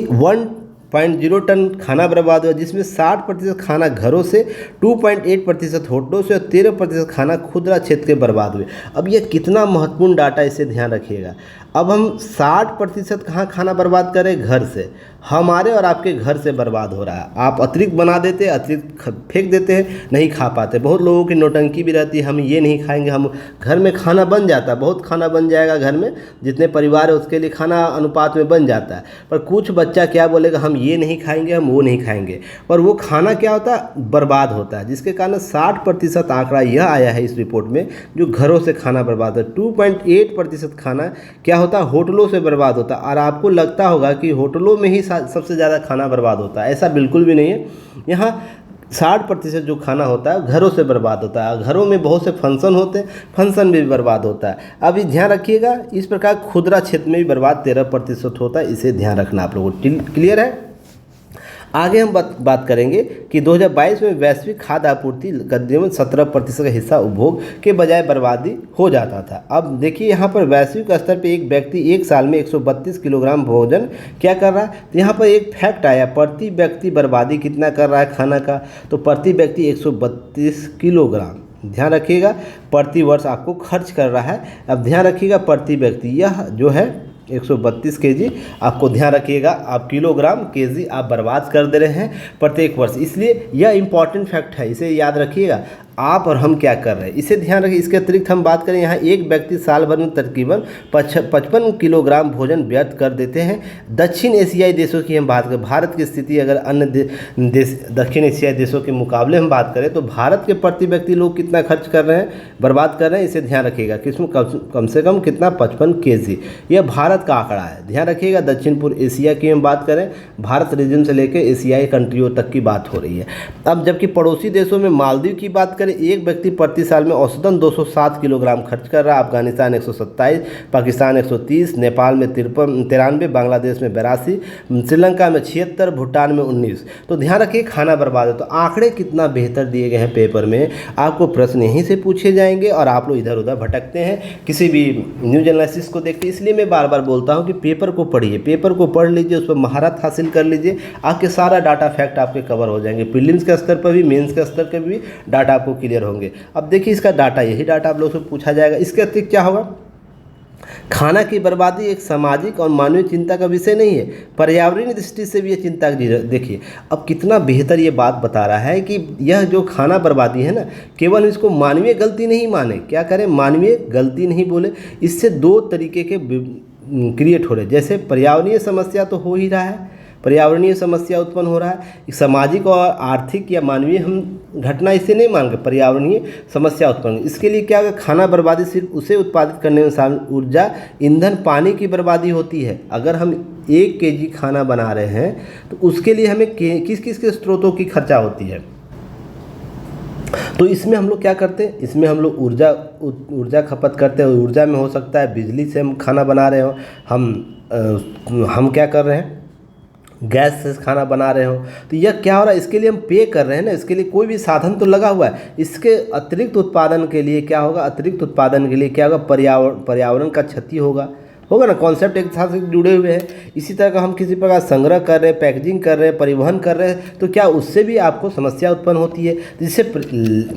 1.0 टन खाना बर्बाद हुआ, जिसमें 60% खाना घरों से, 2.8% होटलों से और 13% खाना खुदरा क्षेत्र के बर्बाद हुए। अब यह कितना महत्वपूर्ण डाटा, इसे ध्यान रखिएगा। अब हम 60% कहाँ खाना बर्बाद करें, घर से, हमारे और आपके घर से बर्बाद हो रहा है। आप अतिरिक्त बना देते, अतिरिक्त फेंक देते हैं, नहीं खा पाते। बहुत लोगों की नौटंकी भी रहती है, हम ये नहीं खाएंगे, हम घर में खाना बन जाता है, बहुत खाना बन जाएगा घर में, जितने परिवार है उसके लिए खाना अनुपात में बन जाता है। पर कुछ बच्चा क्या बोलेगा, हम ये नहीं खाएंगे, हम वो नहीं खाएंगे, पर वो खाना क्या होता है, बर्बाद होता है। जिसके कारण 60% आंकड़ा यह आया है इस रिपोर्ट में, जो घरों से खाना बर्बाद है। 2.8% खाना क्या होता है, होटलों से बर्बाद होता है। और आपको लगता होगा कि होटलों में ही सबसे ज़्यादा खाना बर्बाद होता है, ऐसा बिल्कुल भी नहीं है। यहाँ 60% जो खाना होता है घरों से बर्बाद होता है। घरों में बहुत से फंक्शन होते हैं, फंक्शन में भी बर्बाद होता है। अभी ध्यान रखिएगा, इस प्रकार खुदरा क्षेत्र में भी बर्बाद 13% होता है। इसे ध्यान रखना आप लोगों को। क्लियर है। आगे हम बात करेंगे कि 2022 में वैश्विक खाद्य आपूर्ति करीबन 17% का हिस्सा उपभोग के बजाय बर्बादी हो जाता था। अब देखिए यहाँ पर वैश्विक स्तर पे एक व्यक्ति एक साल में 132 किलोग्राम भोजन क्या कर रहा है। तो यहाँ पर एक फैक्ट आया, प्रति व्यक्ति बर्बादी कितना कर रहा है खाना का, तो प्रति व्यक्ति 132 किलोग्राम। ध्यान रखिएगा, प्रति वर्ष आपको खर्च कर रहा है। अब ध्यान रखिएगा, प्रति व्यक्ति यह जो है 132 kg, आपको ध्यान रखिएगा, आप किलोग्राम kg आप बर्बाद कर दे रहे हैं प्रत्येक वर्ष। इसलिए यह इंपॉर्टेंट फैक्ट है, इसे याद रखिएगा। आप और हम क्या कर रहे हैं इसे ध्यान रखिए। इसके अतिरिक्त हम बात करें, यहाँ एक व्यक्ति साल भर में तकरीबन 55 किलोग्राम भोजन व्यर्थ कर देते हैं। दक्षिण एशियाई देशों की हम बात करें, भारत की स्थिति अगर अन्य दक्षिण एशियाई देशों के मुकाबले हम बात करें, तो भारत के प्रति व्यक्ति लोग कितना खर्च कर रहे हैं, बर्बाद कर रहे हैं, इसे ध्यान रखिएगा। किसमें कम से कम कितना, 55 kg। यह भारत का आंकड़ा है, ध्यान रखिएगा। दक्षिण पूर्व एशिया की हम बात करें, भारत रीजन से लेकर एशियाई कंट्रियों तक की बात हो रही है। अब जबकि पड़ोसी देशों में मालदीव की बात करें, एक व्यक्ति प्रति साल में औसतन 207 किलोग्राम खर्च कर रहा है। अफगानिस्तान 127, पाकिस्तान 130, नेपाल में 93, बांग्लादेश में 82, श्रीलंका में 76, भूटान में 19। तो ध्यान रखिए, खाना बर्बाद है। तो आंकड़े कितना बेहतर दिए गए हैं पेपर में, आपको प्रश्न यहीं से पूछे जाएंगे और आप लोग इधर उधर भटकते हैं, किसी भी न्यूज एनालिसिस को देखते। इसलिए मैं बार बार बोलता हूँ कि पेपर को पढ़िए, पेपर को पढ़ लीजिए, उस पर महारत हासिल कर लीजिए, आपके सारा डाटा फैक्ट आपके कवर हो जाएंगे। प्रीलिम्स के स्तर पर भी, मेंस के स्तर पर भी डाटा आपको क्लियर होंगे। अब देखिए इसका डाटा, यही डाटा आप लोगों से पूछा जाएगा। इसके अतिरिक्त क्या होगा, खाना की बर्बादी एक सामाजिक और मानवीय चिंता का विषय नहीं है, पर्यावरणीय दृष्टि से भी ये चिंता की। देखिए अब कितना बेहतर ये बात बता रहा है कि यह जो खाना बर्बादी है ना, केवल इसको मानवीय गलती नहीं माने, क्या करें, मानवीय गलती नहीं बोले। इससे दो तरीके के क्रिएट हो रहे, जैसे पर्यावरणीय समस्या तो हो ही रहा है, पर्यावरणीय समस्या उत्पन्न हो रहा है, सामाजिक और आर्थिक या मानवीय हम घटना इसे नहीं मान के पर्यावरणीय समस्या उत्पन्न। इसके लिए क्या, खाना बर्बादी सिर्फ उसे उत्पादित करने में शामिल ऊर्जा, ईंधन, पानी की बर्बादी होती है। अगर हम 1 kg खाना बना रहे हैं तो उसके लिए हमें किस किस के स्रोतों की खर्चा होती है। तो इसमें हम लोग क्या करते हैं, इसमें हम लोग ऊर्जा खपत करते हैं। ऊर्जा में हो सकता है बिजली से हम खाना बना रहे हो, हम क्या कर रहे हैं, गैस से खाना बना रहे हो। तो यह क्या हो रहा है, इसके लिए हम पे कर रहे हैं ना, इसके लिए कोई भी साधन तो लगा हुआ है। इसके अतिरिक्त उत्पादन के लिए क्या होगा, अतिरिक्त उत्पादन के लिए क्या होगा, पर्यावरण का क्षति होगा ना। कॉन्सेप्ट एक साथ जुड़े हुए हैं। इसी तरह का हम किसी प्रकार संग्रह कर रहे हैं, पैकेजिंग कर रहे हैं, परिवहन कर रहे हैं, तो क्या उससे भी आपको समस्या उत्पन्न होती है। जिससे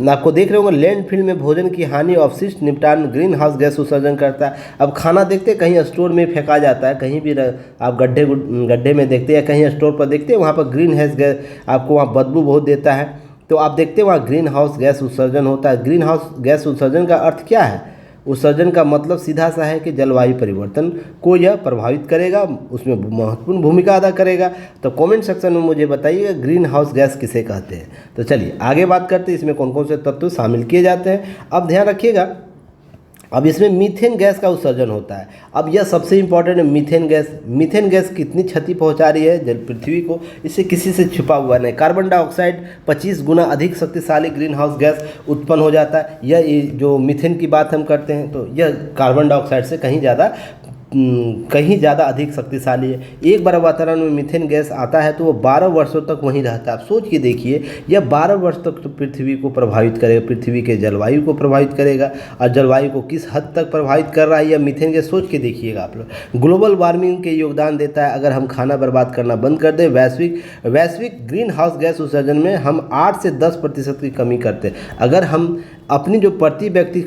आपको देख रहे होंगे लैंडफिल में भोजन की हानि, अवशिष्ट निपटान ग्रीन हाउस गैस उत्सर्जन करता है। अब खाना देखते हैं कहीं स्टोर में फेंका जाता है, कहीं भी आप गड्ढे में देखते हैं, कहीं स्टोर पर देखते हैं, वहाँ पर ग्रीन हाउस गैस आपको वहाँ बदबू बहुत देता है। तो आप देखते हैं वहाँ ग्रीन हाउस गैस उत्सर्जन होता है। ग्रीन हाउस गैस उत्सर्जन का अर्थ क्या है, उत्सर्जन का मतलब सीधा सा है कि जलवायु परिवर्तन को यह प्रभावित करेगा, उसमें महत्वपूर्ण भूमिका अदा करेगा। तो कमेंट सेक्शन में मुझे बताइएगा ग्रीन हाउस गैस किसे कहते हैं। तो चलिए आगे बात करते हैं इसमें कौन कौन से तत्व शामिल किए जाते हैं। अब ध्यान रखिएगा, अब इसमें मीथेन गैस का उत्सर्जन होता है। अब यह सबसे इंपॉर्टेंट है, मीथेन गैस कितनी क्षति पहुंचा रही है जल पृथ्वी को, इससे किसी से छुपा हुआ नहीं। कार्बन डाइऑक्साइड 25 गुना अधिक शक्तिशाली ग्रीन हाउस गैस उत्पन्न हो जाता है। यह जो मीथेन की बात हम करते हैं तो यह कार्बन डाइऑक्साइड से कहीं ज़्यादा अधिक शक्तिशाली है। एक बार वातावरण में मीथेन गैस आता है तो वो 12 वर्षों तक वहीं रहता है। आप सोच के देखिए, यह 12 वर्ष तक तो पृथ्वी को प्रभावित करेगा, पृथ्वी के जलवायु को प्रभावित करेगा। और जलवायु को किस हद तक प्रभावित कर रहा है यह मीथेन गैस, सोच के देखिएगा आप लोग। ग्लोबल वार्मिंग के योगदान देता है। अगर हम खाना बर्बाद करना बंद कर दें, वैश्विक ग्रीन हाउस गैस उत्सर्जन में हम 8 से 10% की कमी करते हैं। अगर हम अपनी जो प्रति व्यक्ति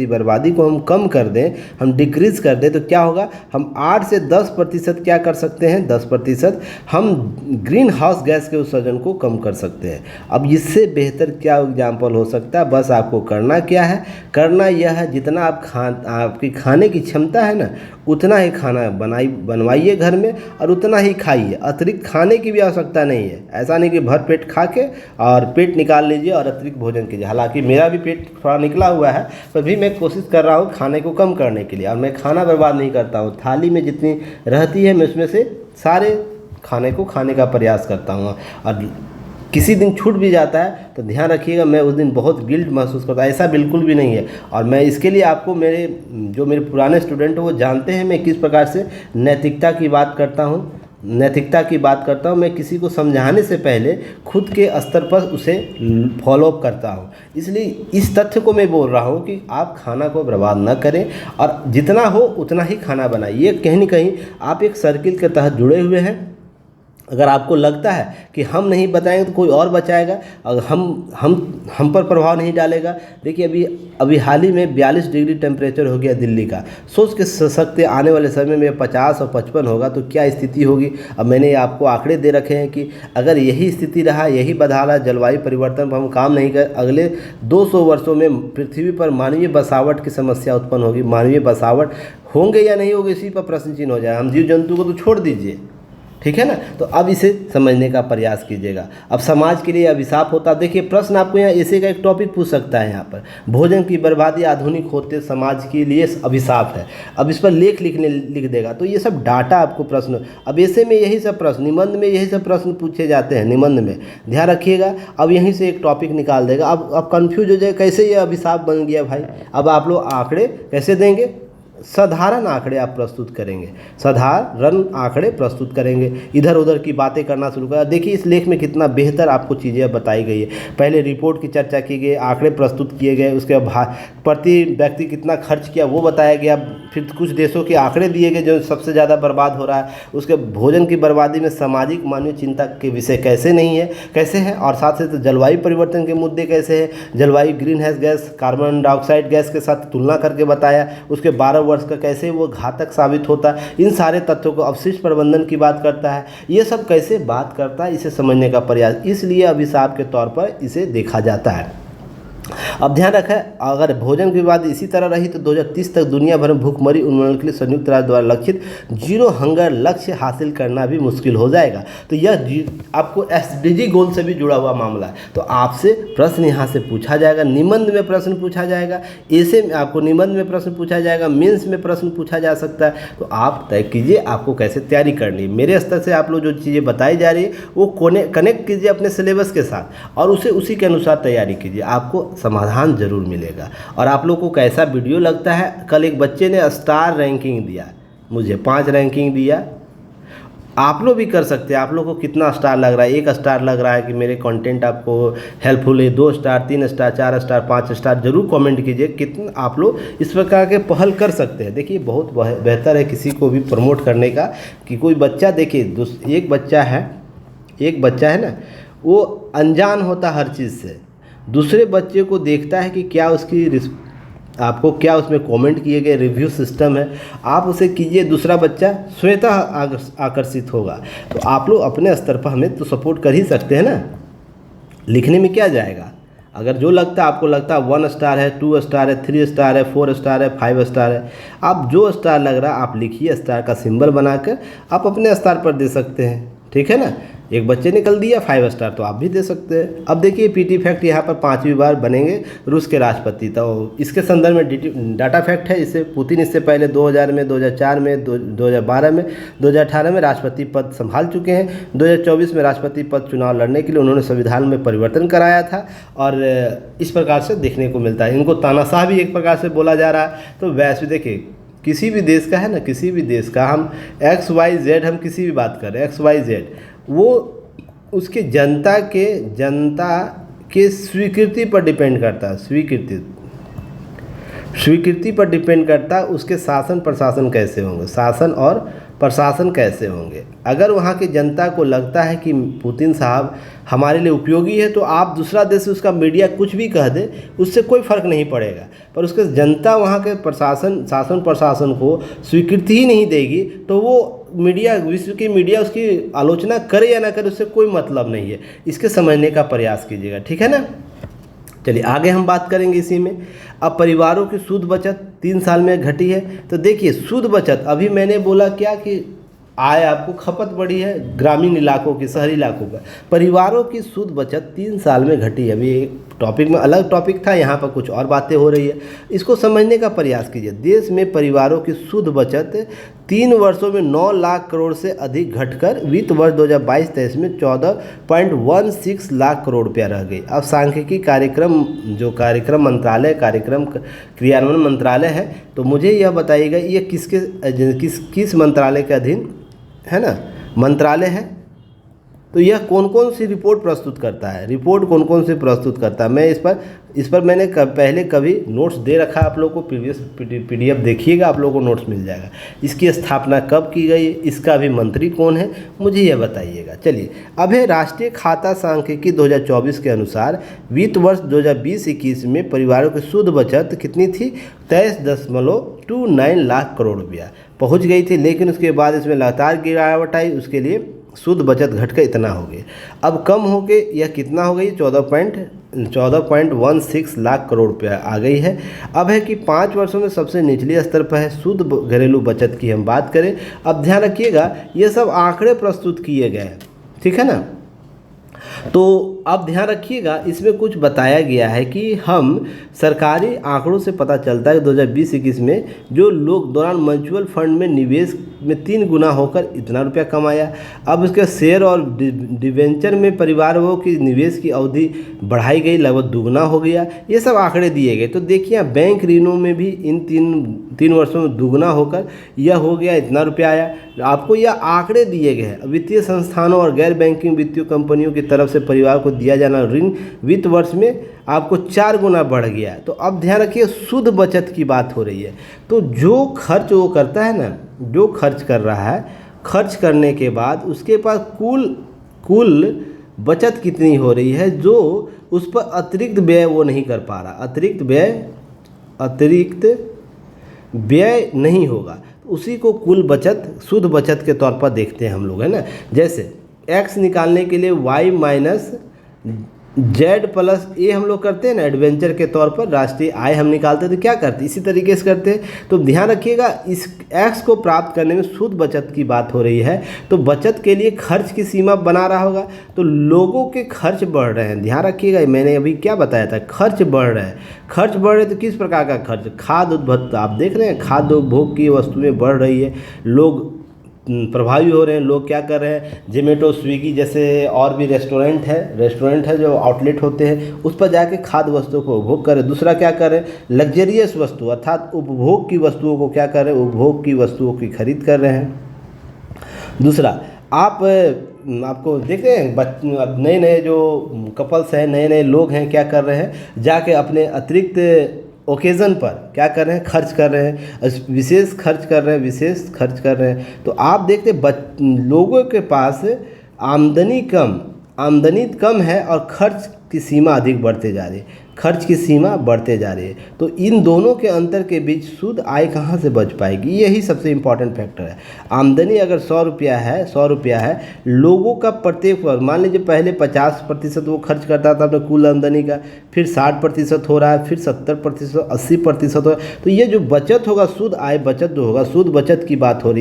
बर्बादी को हम कम कर दें, हम डिक्रीज़ कर दें, तो क्या होगा, हम 8 से 10% क्या कर सकते हैं, 10% हम ग्रीन हाउस गैस के उत्सर्जन को कम कर सकते हैं। अब इससे बेहतर क्या एग्जाम्पल हो सकता है, बस आपको करना क्या है, करना यह है जितना आपकी खाने की क्षमता है ना, उतना ही खाना बनवाइए घर में और उतना ही खाइए। अतिरिक्त खाने की भी आवश्यकता नहीं है। ऐसा नहीं कि भर पेट खा के और पेट निकाल लीजिए और अतिरिक्त भोजन कीजिए। हालांकि मेरा भी पेट थोड़ा निकला हुआ है, पर भी मैं कोशिश कर रहा हूँ खाने को कम करने के लिए। और मैं खाना बर्बाद नहीं करता हूँ, थाली में जितनी रहती है मैं उसमें से सारे खाने को खाने का प्रयास करता हूँ। और किसी दिन छूट भी जाता है तो ध्यान रखिएगा, मैं उस दिन बहुत गिल्ट महसूस करता हूँ, ऐसा बिल्कुल भी नहीं है। और मैं इसके लिए आपको मेरे पुराने स्टूडेंट वो जानते हैं मैं किस प्रकार से नैतिकता की बात करता हूँ। मैं किसी को समझाने से पहले खुद के स्तर पर उसे फॉलोअप करता हूँ। इसलिए इस तथ्य को मैं बोल रहा हूँ कि आप खाना को बर्बाद न करें और जितना हो उतना ही खाना बनाइए। कहीं न कहीं आप एक सर्किल के तहत जुड़े हुए हैं। अगर आपको लगता है कि हम नहीं बताएंगे तो कोई और बचाएगा, अगर हम पर प्रभाव नहीं डालेगा। देखिए अभी हाल ही में 42 डिग्री टेम्परेचर हो गया दिल्ली का। सोच के सकते आने वाले समय में 50 और 55 होगा तो क्या स्थिति होगी। अब मैंने आपको आंकड़े दे रखे हैं कि अगर यही स्थिति रहा, यही बदहाल जलवायु परिवर्तन पर हम काम नहीं कर, अगले 200 वर्षों में पृथ्वी पर मानवीय बसावट की समस्या उत्पन्न होगी। मानवीय बसावट होंगे या नहीं होंगे इसी पर प्रश्न चिन्ह हो जाए। हम जीव जंतु को तो छोड़ दीजिए, ठीक है ना। तो अब इसे समझने का प्रयास कीजिएगा। अब समाज के लिए अभिशाप होता, देखिए प्रश्न आपको यहाँ ऐसे का एक टॉपिक पूछ सकता है। यहाँ पर भोजन की बर्बादी आधुनिक होते समाज के लिए अभिशाप है। अब इस पर लिख देगा तो ये सब डाटा आपको प्रश्न, अब ऐसे में यही सब प्रश्न निबंध में यही सब प्रश्न पूछे जाते हैं निबंध में, ध्यान रखिएगा। अब यहीं से एक टॉपिक निकाल देगा। अब कन्फ्यूज हो जाए कैसे ये अभिशाप बन गया भाई। अब आप लोग आंकड़े कैसे देंगे, साधारण आंकड़े आप प्रस्तुत करेंगे, इधर उधर की बातें करना शुरू कर। देखिए इस लेख में कितना बेहतर आपको चीज़ें बताई गई है। पहले रिपोर्ट की चर्चा की गई, आंकड़े प्रस्तुत किए गए, उसके बाद प्रति व्यक्ति कितना खर्च किया वो बताया गया, फिर कुछ देशों के आंकड़े दिए गए जो सबसे ज़्यादा बर्बाद हो रहा है। उसके भोजन की बर्बादी में सामाजिक मानवीय चिंता के विषय कैसे हैं और साथ साथ जलवायु परिवर्तन के मुद्दे कैसे हैं। जलवायु green house gas carbon dioxide gas के साथ तुलना करके बताया, उसके 12 वर्ष का कैसे वो घातक साबित होता है। इन सारे तथ्यों को अवशिष्ट प्रबंधन की बात करता है। ये सब कैसे बात करता है इसे समझने का प्रयास, इसलिए अभिशाप के तौर पर इसे देखा जाता है। अब ध्यान रखें, अगर भोजन के बाद इसी तरह रही तो 2030 तक दुनिया भर में भूखमरी उन्मूलन के लिए संयुक्त राष्ट्र द्वारा लक्षित जीरो हंगर लक्ष्य हासिल करना भी मुश्किल हो जाएगा। तो यह आपको SDG गोल से भी जुड़ा हुआ मामला है। तो आपसे प्रश्न यहाँ से पूछा जाएगा, निबंध में प्रश्न पूछा जाएगा, ऐसे में आपको निबंध में प्रश्न पूछा जाएगा, मेंस में प्रश्न पूछा जा सकता है। तो आप तय कीजिए आपको कैसे तैयारी करनी है। मेरे स्तर से आप लोग जो चीज़ें बताई जा रही है वो कनेक्ट कीजिए अपने सिलेबस के साथ और उसी के अनुसार तैयारी कीजिए, आपको समाधान जरूर मिलेगा। और आप लोग को कैसा वीडियो लगता है, कल एक बच्चे ने स्टार रैंकिंग दिया, मुझे 5 रैंकिंग दिया, आप लोग भी कर सकते हैं। आप लोग को कितना स्टार लग रहा है? 1 स्टार लग रहा है कि मेरे कंटेंट आपको हेल्पफुल है, 2 स्टार, 3 स्टार, 4 स्टार, 5 स्टार, जरूर कमेंट कीजिए कितना आप लोग इस प्रकार के पहल कर सकते हैं। देखिए बहुत बेहतर है किसी को भी प्रमोट करने का कि कोई बच्चा, देखिए एक बच्चा है ना, वो अनजान होता हर चीज़ से, दूसरे बच्चे को देखता है कि क्या उसकी आपको क्या उसमें कमेंट किए गए, रिव्यू सिस्टम है, आप उसे कीजिए, दूसरा बच्चा स्वतः आकर्षित होगा। तो आप लोग अपने स्तर पर हमें तो सपोर्ट कर ही सकते हैं ना, लिखने में क्या जाएगा। अगर जो लगता है आपको लगता है 1 स्टार है, 2 स्टार है, 3 स्टार है, 4 स्टार है, 5 स्टार है, आप जो स्टार लग रहा है आप लिखिए, स्टार का सिंबल बनाकर आप अपने स्टार पर दे सकते हैं, ठीक है ना। एक बच्चे ने कल दिया 5 स्टार तो आप भी दे सकते हैं। अब देखिए PT फैक्ट यहाँ पर 5वीं बार बनेंगे रूस के राष्ट्रपति, तो इसके संदर्भ में डाटा फैक्ट है। इसे पुतिन इससे पहले 2000 में, 2004 में, 2012 में, 2018 में राष्ट्रपति पद संभाल चुके हैं। 2024 में राष्ट्रपति पद चुनाव लड़ने के लिए उन्होंने संविधान में परिवर्तन कराया था और इस प्रकार से देखने को मिलता है। इनको तानाशाह भी एक प्रकार से बोला जा रहा है। तो वैसे देखिए किसी भी देश का है ना, किसी भी देश का हम XYZ हम किसी भी बात कर रहे हैं XYZ, वो उसके जनता के स्वीकृति पर डिपेंड करता है, स्वीकृति पर डिपेंड करता है उसके शासन प्रशासन कैसे होंगे, शासन और प्रशासन कैसे होंगे। अगर वहाँ की जनता को लगता है कि पुतिन साहब हमारे लिए उपयोगी है तो आप दूसरा देश उसका मीडिया कुछ भी कह दे उससे कोई फर्क नहीं पड़ेगा, पर उसके जनता वहाँ के शासन प्रशासन को स्वीकृति ही नहीं देगी तो वो मीडिया, विश्व की मीडिया उसकी आलोचना करे या ना करे उससे कोई मतलब नहीं है। इसके समझने का प्रयास कीजिएगा, ठीक है ना। चलिए आगे हम बात करेंगे इसी में। अब परिवारों की शुद्ध बचत 3 साल में घटी है। तो देखिए शुद्ध बचत, अभी मैंने बोला क्या कि आय आपको खपत बढ़ी है ग्रामीण इलाकों की, शहरी इलाकों का, परिवारों की शुद्ध बचत 3 साल में घटी है। अभी एक टॉपिक में अलग टॉपिक था, यहाँ पर कुछ और बातें हो रही है, इसको समझने का प्रयास कीजिए। देश में परिवारों की शुद्ध बचत 3 वर्षों में 9 लाख करोड़ से अधिक घटकर वित्त वर्ष 2022-23 में 14.16 लाख करोड़ रुपया रह गई। अब सांख्यिकी कार्यक्रम मंत्रालय, कार्यक्रम क्रियान्वयन मंत्रालय है, तो मुझे यह बताइएगा ये किस मंत्रालय के अधीन है ना मंत्रालय है। तो यह कौन कौन सी रिपोर्ट प्रस्तुत करता है, रिपोर्ट कौन कौन सी प्रस्तुत करता है, मैं इस पर मैंने पहले कभी नोट्स दे रखा है आप लोगों को, प्रीवियस PDF देखिएगा, आप लोगों को नोट्स मिल जाएगा। इसकी स्थापना कब की गई, इसका भी मंत्री कौन है, मुझे यह बताइएगा। चलिए अब है राष्ट्रीय खाता सांख्यिकी 2024 के अनुसार वित्त वर्ष 2020-21 में परिवारों की शुद्ध बचत कितनी थी, 23.29 लाख करोड़ रुपया पहुँच गई थी। लेकिन उसके बाद इसमें लगातार गिरावट आई, उसके लिए शुद्ध बचत घटकर इतना हो गई। अब कम हो के यह कितना हो गई, 14.16 लाख करोड़ रुपया आ गई है। अब है कि 5 वर्षों में सबसे निचले स्तर पर है शुद्ध घरेलू बचत की हम बात करें। अब ध्यान रखिएगा ये सब आंकड़े प्रस्तुत किए गए हैं, ठीक है ना। तो अब ध्यान रखिएगा इसमें कुछ बताया गया है कि हम सरकारी आंकड़ों से पता चलता है कि 2020-21 में जो लोग दौरान म्यूचुअल फंड में निवेश में 3 गुना होकर इतना रुपया कमाया। अब उसके शेयर और डिवेंचर में परिवारों की निवेश की अवधि बढ़ाई गई, लगभग दुगना हो गया। ये सब आंकड़े दिए गए। तो देखिए बैंक ऋणों में भी इन 3 वर्षों में दुगना होकर यह हो गया, इतना रुपया आया। आपको यह आंकड़े दिए गए हैं। वित्तीय संस्थानों और गैर बैंकिंग वित्तीय कंपनियों की तरफ से परिवार को दिया जाना ऋण वित्त वर्ष में आपको 4 गुना बढ़ गया। तो अब ध्यान रखिए शुद्ध बचत की बात हो रही है। तो जो खर्च वो करता है ना, जो खर्च कर रहा है, खर्च करने के बाद उसके पास कुल बचत कितनी हो रही है, जो उस पर अतिरिक्त व्यय वो नहीं कर पा रहा, अतिरिक्त व्यय नहीं होगा, उसी को कुल बचत, शुद्ध बचत के तौर पर देखते हैं हम लोग, है ना। जैसे x निकालने के लिए y माइनस Z+A हम लोग करते हैं ना एडवेंचर के तौर पर, राष्ट्रीय आय हम निकालते हैं तो क्या करते हैं इसी तरीके से करते हैं। तो ध्यान रखिएगा इस x को प्राप्त करने में शुद्ध बचत की बात हो रही है, तो बचत के लिए खर्च की सीमा बना रहा होगा, तो लोगों के खर्च बढ़ रहे हैं। ध्यान रखिएगा मैंने अभी क्या बताया था, खर्च बढ़ रहे हैं। खर्च बढ़ रहे तो किस प्रकार का खर्च, खाद्य उपभोग, आप देख रहे हैं खाद्य उपभोग की वस्तुएँ बढ़ रही है, लोग प्रभावी हो रहे हैं। लोग क्या कर रहे हैं, जोमेटो स्विगी जैसे और भी रेस्टोरेंट है जो आउटलेट होते हैं उस पर जाके खाद्य वस्तुओं को उपभोग कर रहे हैं। दूसरा क्या कर रहे हैं, लग्जरियस वस्तु अर्थात उपभोग की वस्तुओं को क्या कर रहे हैं, उपभोग की वस्तुओं की खरीद कर रहे हैं। दूसरा आपको देख रहे हैं नए नए जो कपल्स हैं, नए नए लोग हैं, क्या कर रहे हैं, जाके अपने अतिरिक्त ओकेज़न पर क्या कर रहे हैं, खर्च कर रहे हैं, विशेष खर्च कर रहे हैं। तो आप देखते लोगों के पास आमदनी कम है और खर्च की सीमा अधिक बढ़ते जा रही है, तो इन दोनों के अंतर के बीच शुद्ध आय कहाँ से बच पाएगी, यही सबसे इम्पॉर्टेंट फैक्टर है। आमदनी अगर 100 रुपया है, लोगों का प्रत्येक वर्ग, मान लीजिए पहले 50% वो खर्च करता था अपने कुल आमदनी का, फिर 60% हो रहा है, फिर 70%, 80% हो रहा है। तो ये जो बचत होगा, शुद्ध आय बचत जो होगा, शुद्ध बचत की बात हो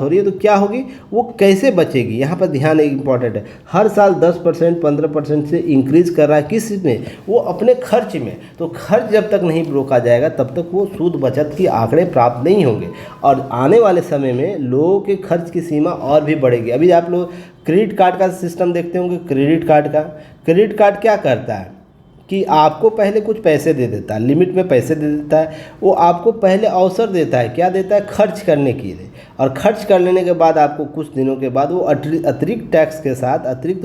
रही है, तो क्या होगी, वो कैसे बचेगी, यहाँ पर ध्यान इम्पॉर्टेंट है। हर साल 10% 15% से इंक्रीज कर रहा है, किस में, वो अपने खर्च में। तो खर्च जब तक नहीं रोका जाएगा तब तक वो शुद्ध बचत की आंकड़े प्राप्त नहीं होंगे, और आने वाले समय में लोगों के खर्च की सीमा और भी बढ़ेगी। अभी आप लोग क्रेडिट कार्ड का सिस्टम देखते होंगे, क्रेडिट कार्ड क्या करता है कि आपको पहले कुछ पैसे दे देता है, लिमिट में पैसे दे देता है, वो आपको पहले अवसर देता है, क्या देता है, खर्च करने के लिए, और खर्च कर लेने के बाद आपको कुछ दिनों के बाद वो अतिरिक्त टैक्स के साथ, अतिरिक्त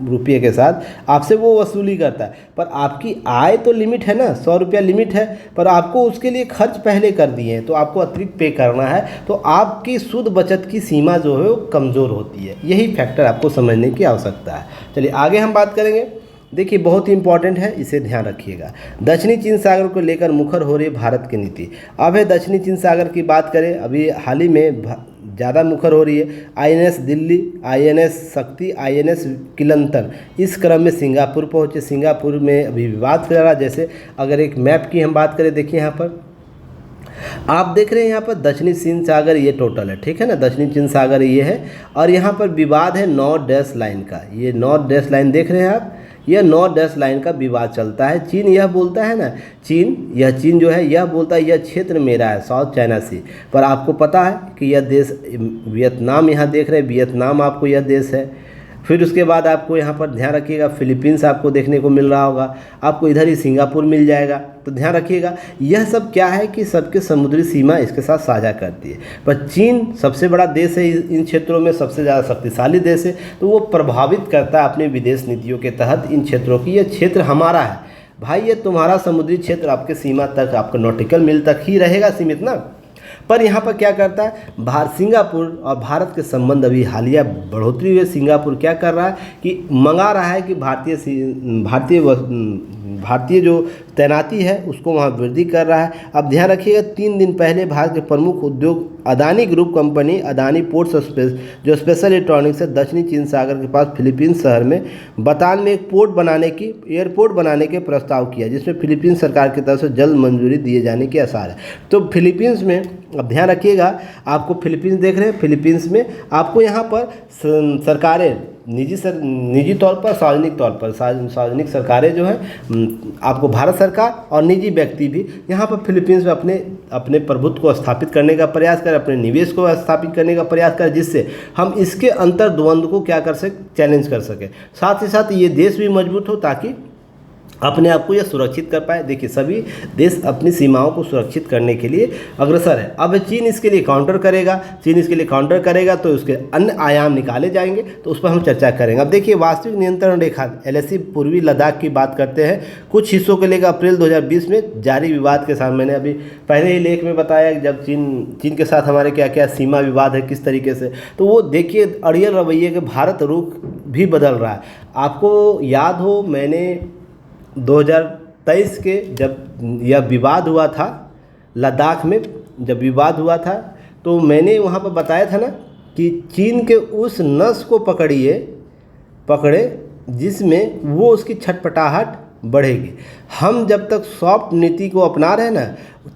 रुपये के साथ आपसे वो वसूली करता है। पर आपकी आय तो लिमिट है ना, 100 रुपया लिमिट है, पर आपको उसके लिए खर्च पहले कर दिए हैं, तो आपको अतिरिक्त पे करना है, तो आपकी शुद्ध बचत की सीमा जो है वो कमज़ोर होती है। यही फैक्टर आपको समझने की आवश्यकता है। चलिए आगे हम बात करेंगे। देखिए बहुत ही इंपॉर्टेंट है, इसे ध्यान रखिएगा। दक्षिणी चीन सागर को लेकर मुखर हो रही भारत की नीति। अब है दक्षिणी चीन सागर की बात करें, अभी हाल ही में ज़्यादा मुखर हो रही है। INS दिल्ली, INS शक्ति, INS किलंतर, इस क्रम में सिंगापुर पहुँचे। सिंगापुर में अभी विवाद चल रहा। जैसे अगर एक मैप की हम बात करें, देखिए यहाँ पर आप देख रहे हैं, यहाँ पर दक्षिणी चीन सागर ये टोटल है, ठीक है ना, दक्षिणी चीन सागर ये है, और यहाँ पर विवाद है नॉर्थ डैश लाइन का। ये नॉर्थ डैश लाइन देख रहे हैं आप, यह नॉर्थ डैश लाइन का विवाद चलता है। चीन यह बोलता है ना, चीन जो है यह बोलता है यह क्षेत्र मेरा है, साउथ चाइना सी, पर आपको पता है कि यह देश वियतनाम, यहाँ देख रहे हैं वियतनाम आपको यह देश है। फिर उसके बाद आपको यहाँ पर ध्यान रखिएगा फिलीपींस आपको देखने को मिल रहा होगा, आपको इधर ही सिंगापुर मिल जाएगा। तो ध्यान रखिएगा यह सब क्या है कि सबके समुद्री सीमा इसके साथ साझा करती है। पर चीन सबसे बड़ा देश है, इन क्षेत्रों में सबसे ज़्यादा शक्तिशाली देश है, तो वो प्रभावित करता है अपने विदेश नीतियों के तहत इन क्षेत्रों की। यह क्षेत्र हमारा है भाई, ये तुम्हारा समुद्री क्षेत्र आपके सीमा तक, आपका नॉटिकल मील तक ही रहेगा सीमित ना। पर यहाँ पर क्या करता है, सिंगापुर और भारत के संबंध अभी हालिया बढ़ोतरी हुई। सिंगापुर क्या कर रहा है कि मंगा रहा है कि भारतीय जो तैनाती है उसको वहाँ वृद्धि कर रहा है। अब ध्यान रखिएगा 3 दिन पहले भारत के प्रमुख उद्योग Adani group company Adani ports जो स्पेशल इलेक्ट्रॉनिक्स है, दक्षिणी चीन सागर के पास फिलीपींस शहर में बतान में एक एयरपोर्ट बनाने के प्रस्ताव किया, जिसमें फिलीपींस सरकार की तरफ से जल्द मंजूरी दिए जाने के आसार है। तो फिलीपींस में अब ध्यान रखिएगा, आपको फिलीपींस देख रहे हैं, फिलीपींस में आपको यहाँ पर सरकारें निजी तौर पर, सार्वजनिक सरकारें जो हैं, आपको भारत सरकार और निजी व्यक्ति भी यहाँ पर फिलीपींस में अपने प्रभुत्व को स्थापित करने का प्रयास करें, अपने निवेश को स्थापित करने का प्रयास करें, जिससे हम इसके अंतर्द्वंद को क्या कर सकें, चैलेंज कर सकें। साथ ही साथ ये देश भी मजबूत हो ताकि अपने आप को यह सुरक्षित कर पाए। देखिए सभी देश अपनी सीमाओं को सुरक्षित करने के लिए अग्रसर है। अब चीन इसके लिए काउंटर करेगा, तो उसके अन्य आयाम निकाले जाएंगे, तो उस पर हम चर्चा करेंगे। अब देखिए वास्तविक नियंत्रण रेखा LAC पूर्वी लद्दाख की बात करते हैं। कुछ हिस्सों को लेकर अप्रैल 2020 में जारी विवाद के साथ, मैंने अभी पहले ही लेख में बताया जब चीन के साथ हमारे क्या क्या सीमा विवाद है किस तरीके से, तो वो देखिए अड़ियल रवैये के भारत रुख भी बदल रहा है। आपको याद हो मैंने 2023 के जब यह विवाद हुआ था लद्दाख में, जब विवाद हुआ था तो मैंने वहाँ पर बताया था ना कि चीन के उस नस को पकड़े जिसमें वो उसकी छटपटाहट बढ़ेगी। हम जब तक सॉफ्ट नीति को अपना रहे हैं ना,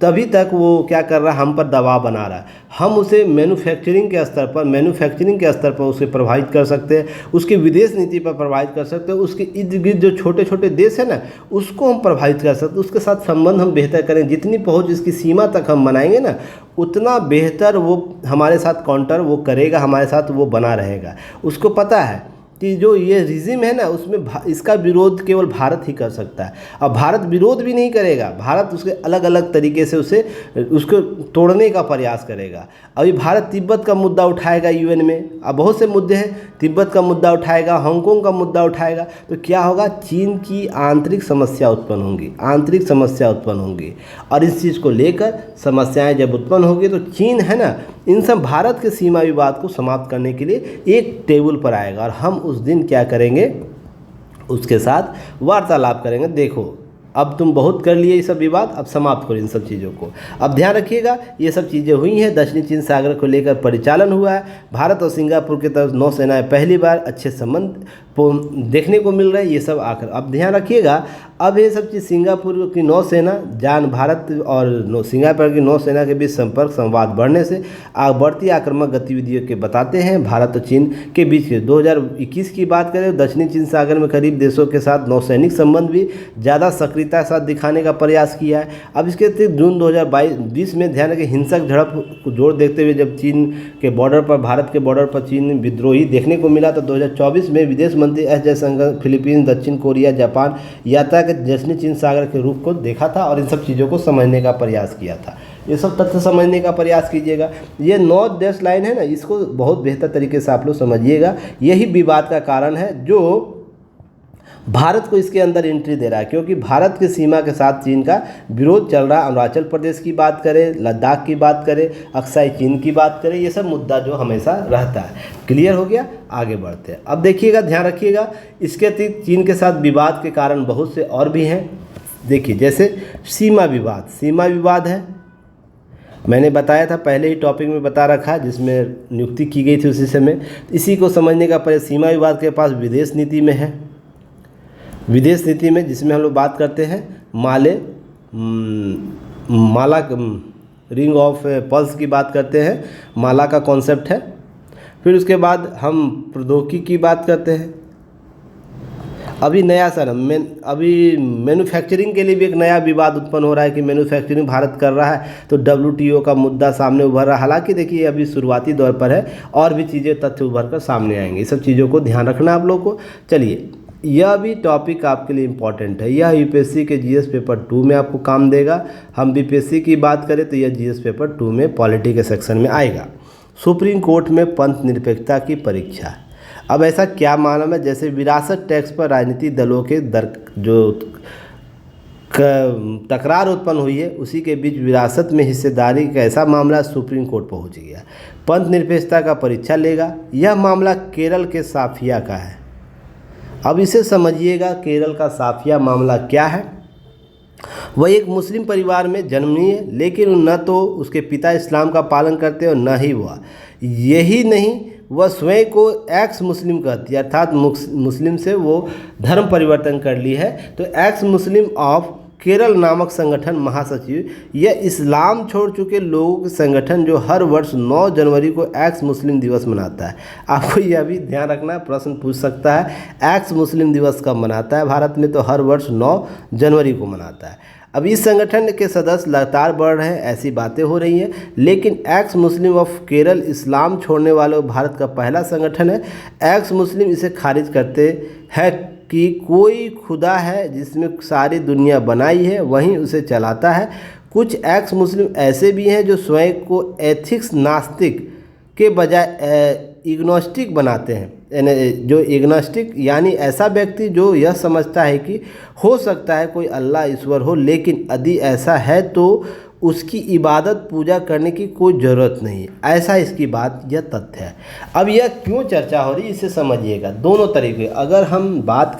तभी तक वो क्या कर रहा है, हम पर दबाव बना रहा है। हम उसे मैन्युफैक्चरिंग के स्तर पर उसे प्रभावित कर सकते हैं, उसकी विदेश नीति पर प्रभावित कर सकते हैं, उसके इर्द गिर्द जो छोटे छोटे देश है ना, उसको हम प्रभावित कर सकते हैं, उसके साथ संबंध हम बेहतर करें। जितनी पहुंच इसकी सीमा तक हम बनाएंगे ना, उतना बेहतर वो हमारे साथ काउंटर वो करेगा, हमारे साथ वो बना रहेगा। उसको पता है कि जो ये रिजिम है ना, उसमें इसका विरोध केवल भारत ही कर सकता है। अब भारत विरोध भी नहीं करेगा, भारत उसके अलग अलग तरीके से उसको तोड़ने का प्रयास करेगा। अभी भारत तिब्बत का मुद्दा उठाएगा यूएन में, अब बहुत से मुद्दे हैं, तिब्बत का मुद्दा उठाएगा, हांगकांग का मुद्दा उठाएगा, तो क्या होगा, चीन की आंतरिक समस्या उत्पन्न होंगी। और इस चीज़ को लेकर समस्याएं जब उत्पन्न होगी तो चीन है ना, इन सब भारत के सीमा विवाद को समाप्त करने के लिए एक टेबल पर आएगा, और हम उस दिन क्या करेंगे, उसके साथ वार्तालाप करेंगे। देखो, अब तुम बहुत कर लिए ये सब विवाद, अब समाप्त करो इन सब चीज़ों को। अब ध्यान रखिएगा, ये सब चीज़ें हुई हैं, दक्षिणी चीन सागर को लेकर परिचालन हुआ है। भारत और सिंगापुर की तरफ नौसेनाएं पहली बार अच्छे संबंध देखने को मिल रहे हैं, ये सब आकर। अब ध्यान रखिएगा, अब ये सब चीज़ सिंगापुर की नौसेना भारत और सिंगापुर की नौसेना के बीच संवाद बढ़ने से बढ़ती आक्रामक गतिविधियों के बताते हैं। भारत और चीन के बीच के 2021 की बात करें, दक्षिणी चीन सागर में करीब देशों के साथ नौसैनिक संबंध भी ज़्यादा सक्रियता के साथ दिखाने का प्रयास किया है। अब इसके अतिरिक्त जून 2020 में ध्यान रखें, हिंसक झड़प को जोर देखते हुए जब चीन के बॉर्डर पर, भारत के बॉर्डर पर चीन विद्रोही देखने को मिला, तो 2024 में विदेश मंत्री एस जयशंकर फिलीपींस, दक्षिण कोरिया, जापान यात्रा के दक्षिणी चीन सागर के रूप को देखा था और इन सब चीज़ों को समझने का प्रयास किया था। ये सब तथ्य समझने का प्रयास कीजिएगा। ये नॉर्थ डैश लाइन है ना, इसको बहुत बेहतर तरीके से आप लोग समझिएगा। यही विवाद का कारण है जो भारत को इसके अंदर एंट्री दे रहा है, क्योंकि भारत की सीमा के साथ चीन का विरोध चल रहा है। अरुणाचल प्रदेश की बात करें, लद्दाख की बात करें, अक्साई चीन की बात करें, ये सब मुद्दा जो हमेशा रहता है। क्लियर हो गया, आगे बढ़ते हैं। अब देखिएगा, ध्यान रखिएगा, इसके अतिरिक्त चीन के साथ विवाद के कारण बहुत से और भी हैं। देखिए, जैसे सीमा विवाद है, मैंने बताया था, पहले ही टॉपिक में बता रखा, जिसमें नियुक्ति की गई थी उसी समय। इसी को समझने का प्रयास, सीमा विवाद के पास विदेश नीति में है। विदेश नीति में जिसमें हम लोग बात करते हैं माला रिंग ऑफ पल्स की बात करते हैं, माला का कॉन्सेप्ट है। फिर उसके बाद हम प्रौद्योगिकी की बात करते हैं। अभी नया अभी मैन्युफैक्चरिंग के लिए भी एक नया विवाद उत्पन्न हो रहा है कि मैन्युफैक्चरिंग भारत कर रहा है, तो WTO का मुद्दा सामने उभर रहा है। हालांकि देखिए, अभी शुरुआती दौर पर है, और भी चीज़ें तथ्य उभर कर सामने आएंगे। ये सब चीज़ों को ध्यान रखना आप लोग को। चलिए, यह भी टॉपिक आपके लिए इम्पॉर्टेंट है, यह यूपीएससी के जीएस पेपर 2 में आपको काम देगा। हम बीपीएससी की बात करें तो यह जीएस पेपर 2 में पॉलिटी के सेक्शन में आएगा। सुप्रीम कोर्ट में पंथ निरपेक्षता की परीक्षा। अब ऐसा क्या मालूम है, जैसे विरासत टैक्स पर राजनीतिक दलों के जो तकरार उत्पन्न हुई है, उसी के बीच विरासत में हिस्सेदारी का ऐसा मामला सुप्रीम कोर्ट पहुंच गया। पंथ निरपेक्षता का परीक्षा लेगा। यह मामला केरल के साफिया का है। अब इसे समझिएगा, केरल का साफिया मामला क्या है। वह एक मुस्लिम परिवार में जन्मी है, लेकिन न तो उसके पिता इस्लाम का पालन करते और न ही वह, यही नहीं, वह स्वयं को एक्स मुस्लिम कहती है, अर्थात मुस्लिम से वो धर्म परिवर्तन कर ली है। तो एक्स मुस्लिम ऑफ केरल नामक संगठन महासचिव, यह इस्लाम छोड़ चुके लोगों के संगठन जो हर वर्ष 9 जनवरी को एक्स मुस्लिम दिवस मनाता है। आपको यह भी ध्यान रखना, प्रश्न पूछ सकता है, एक्स मुस्लिम दिवस कब मनाता है भारत में, तो हर वर्ष 9 जनवरी को मनाता है। अब इस संगठन के सदस्य लगातार बढ़ रहे हैं, ऐसी बातें हो रही हैं, लेकिन एक्स मुस्लिम ऑफ केरल इस्लाम छोड़ने वाले भारत का पहला संगठन है। एक्स मुस्लिम इसे खारिज करते हैं कि कोई खुदा है जिसमें सारी दुनिया बनाई है, वहीं उसे चलाता है। कुछ एक्स मुस्लिम ऐसे भी हैं जो स्वयं को एथिक्स नास्तिक के बजाय इग्नोस्टिक बनाते हैं। जो इग्नोस्टिक यानी ऐसा व्यक्ति जो यह समझता है कि हो सकता है कोई अल्लाह ईश्वर हो, लेकिन यदि ऐसा है तो उसकी इबादत पूजा करने की कोई ज़रूरत नहीं, ऐसा इसकी बात, यह तथ्य है। अब यह क्यों चर्चा हो रही है, इसे समझिएगा। दोनों तरीके, अगर हम बात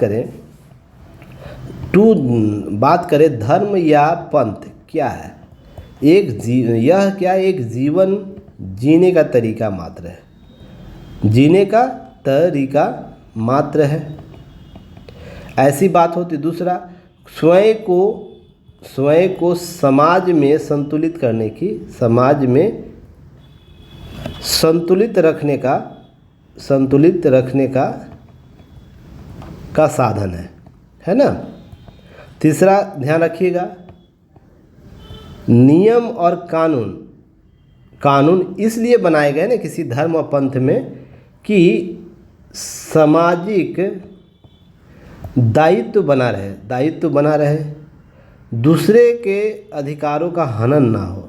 करें धर्म या पंथ क्या है, यह क्या एक जीवन जीने का तरीका मात्र है, जीने का तरीका मात्र है। ऐसी बात होती। दूसरा, स्वयं को समाज में संतुलित करने की, समाज में संतुलित रखने का साधन है ना। तीसरा ध्यान रखिएगा, नियम और कानून इसलिए बनाए गए ना किसी धर्म और पंथ में कि सामाजिक दायित्व बना रहे, दूसरे के अधिकारों का हनन ना हो।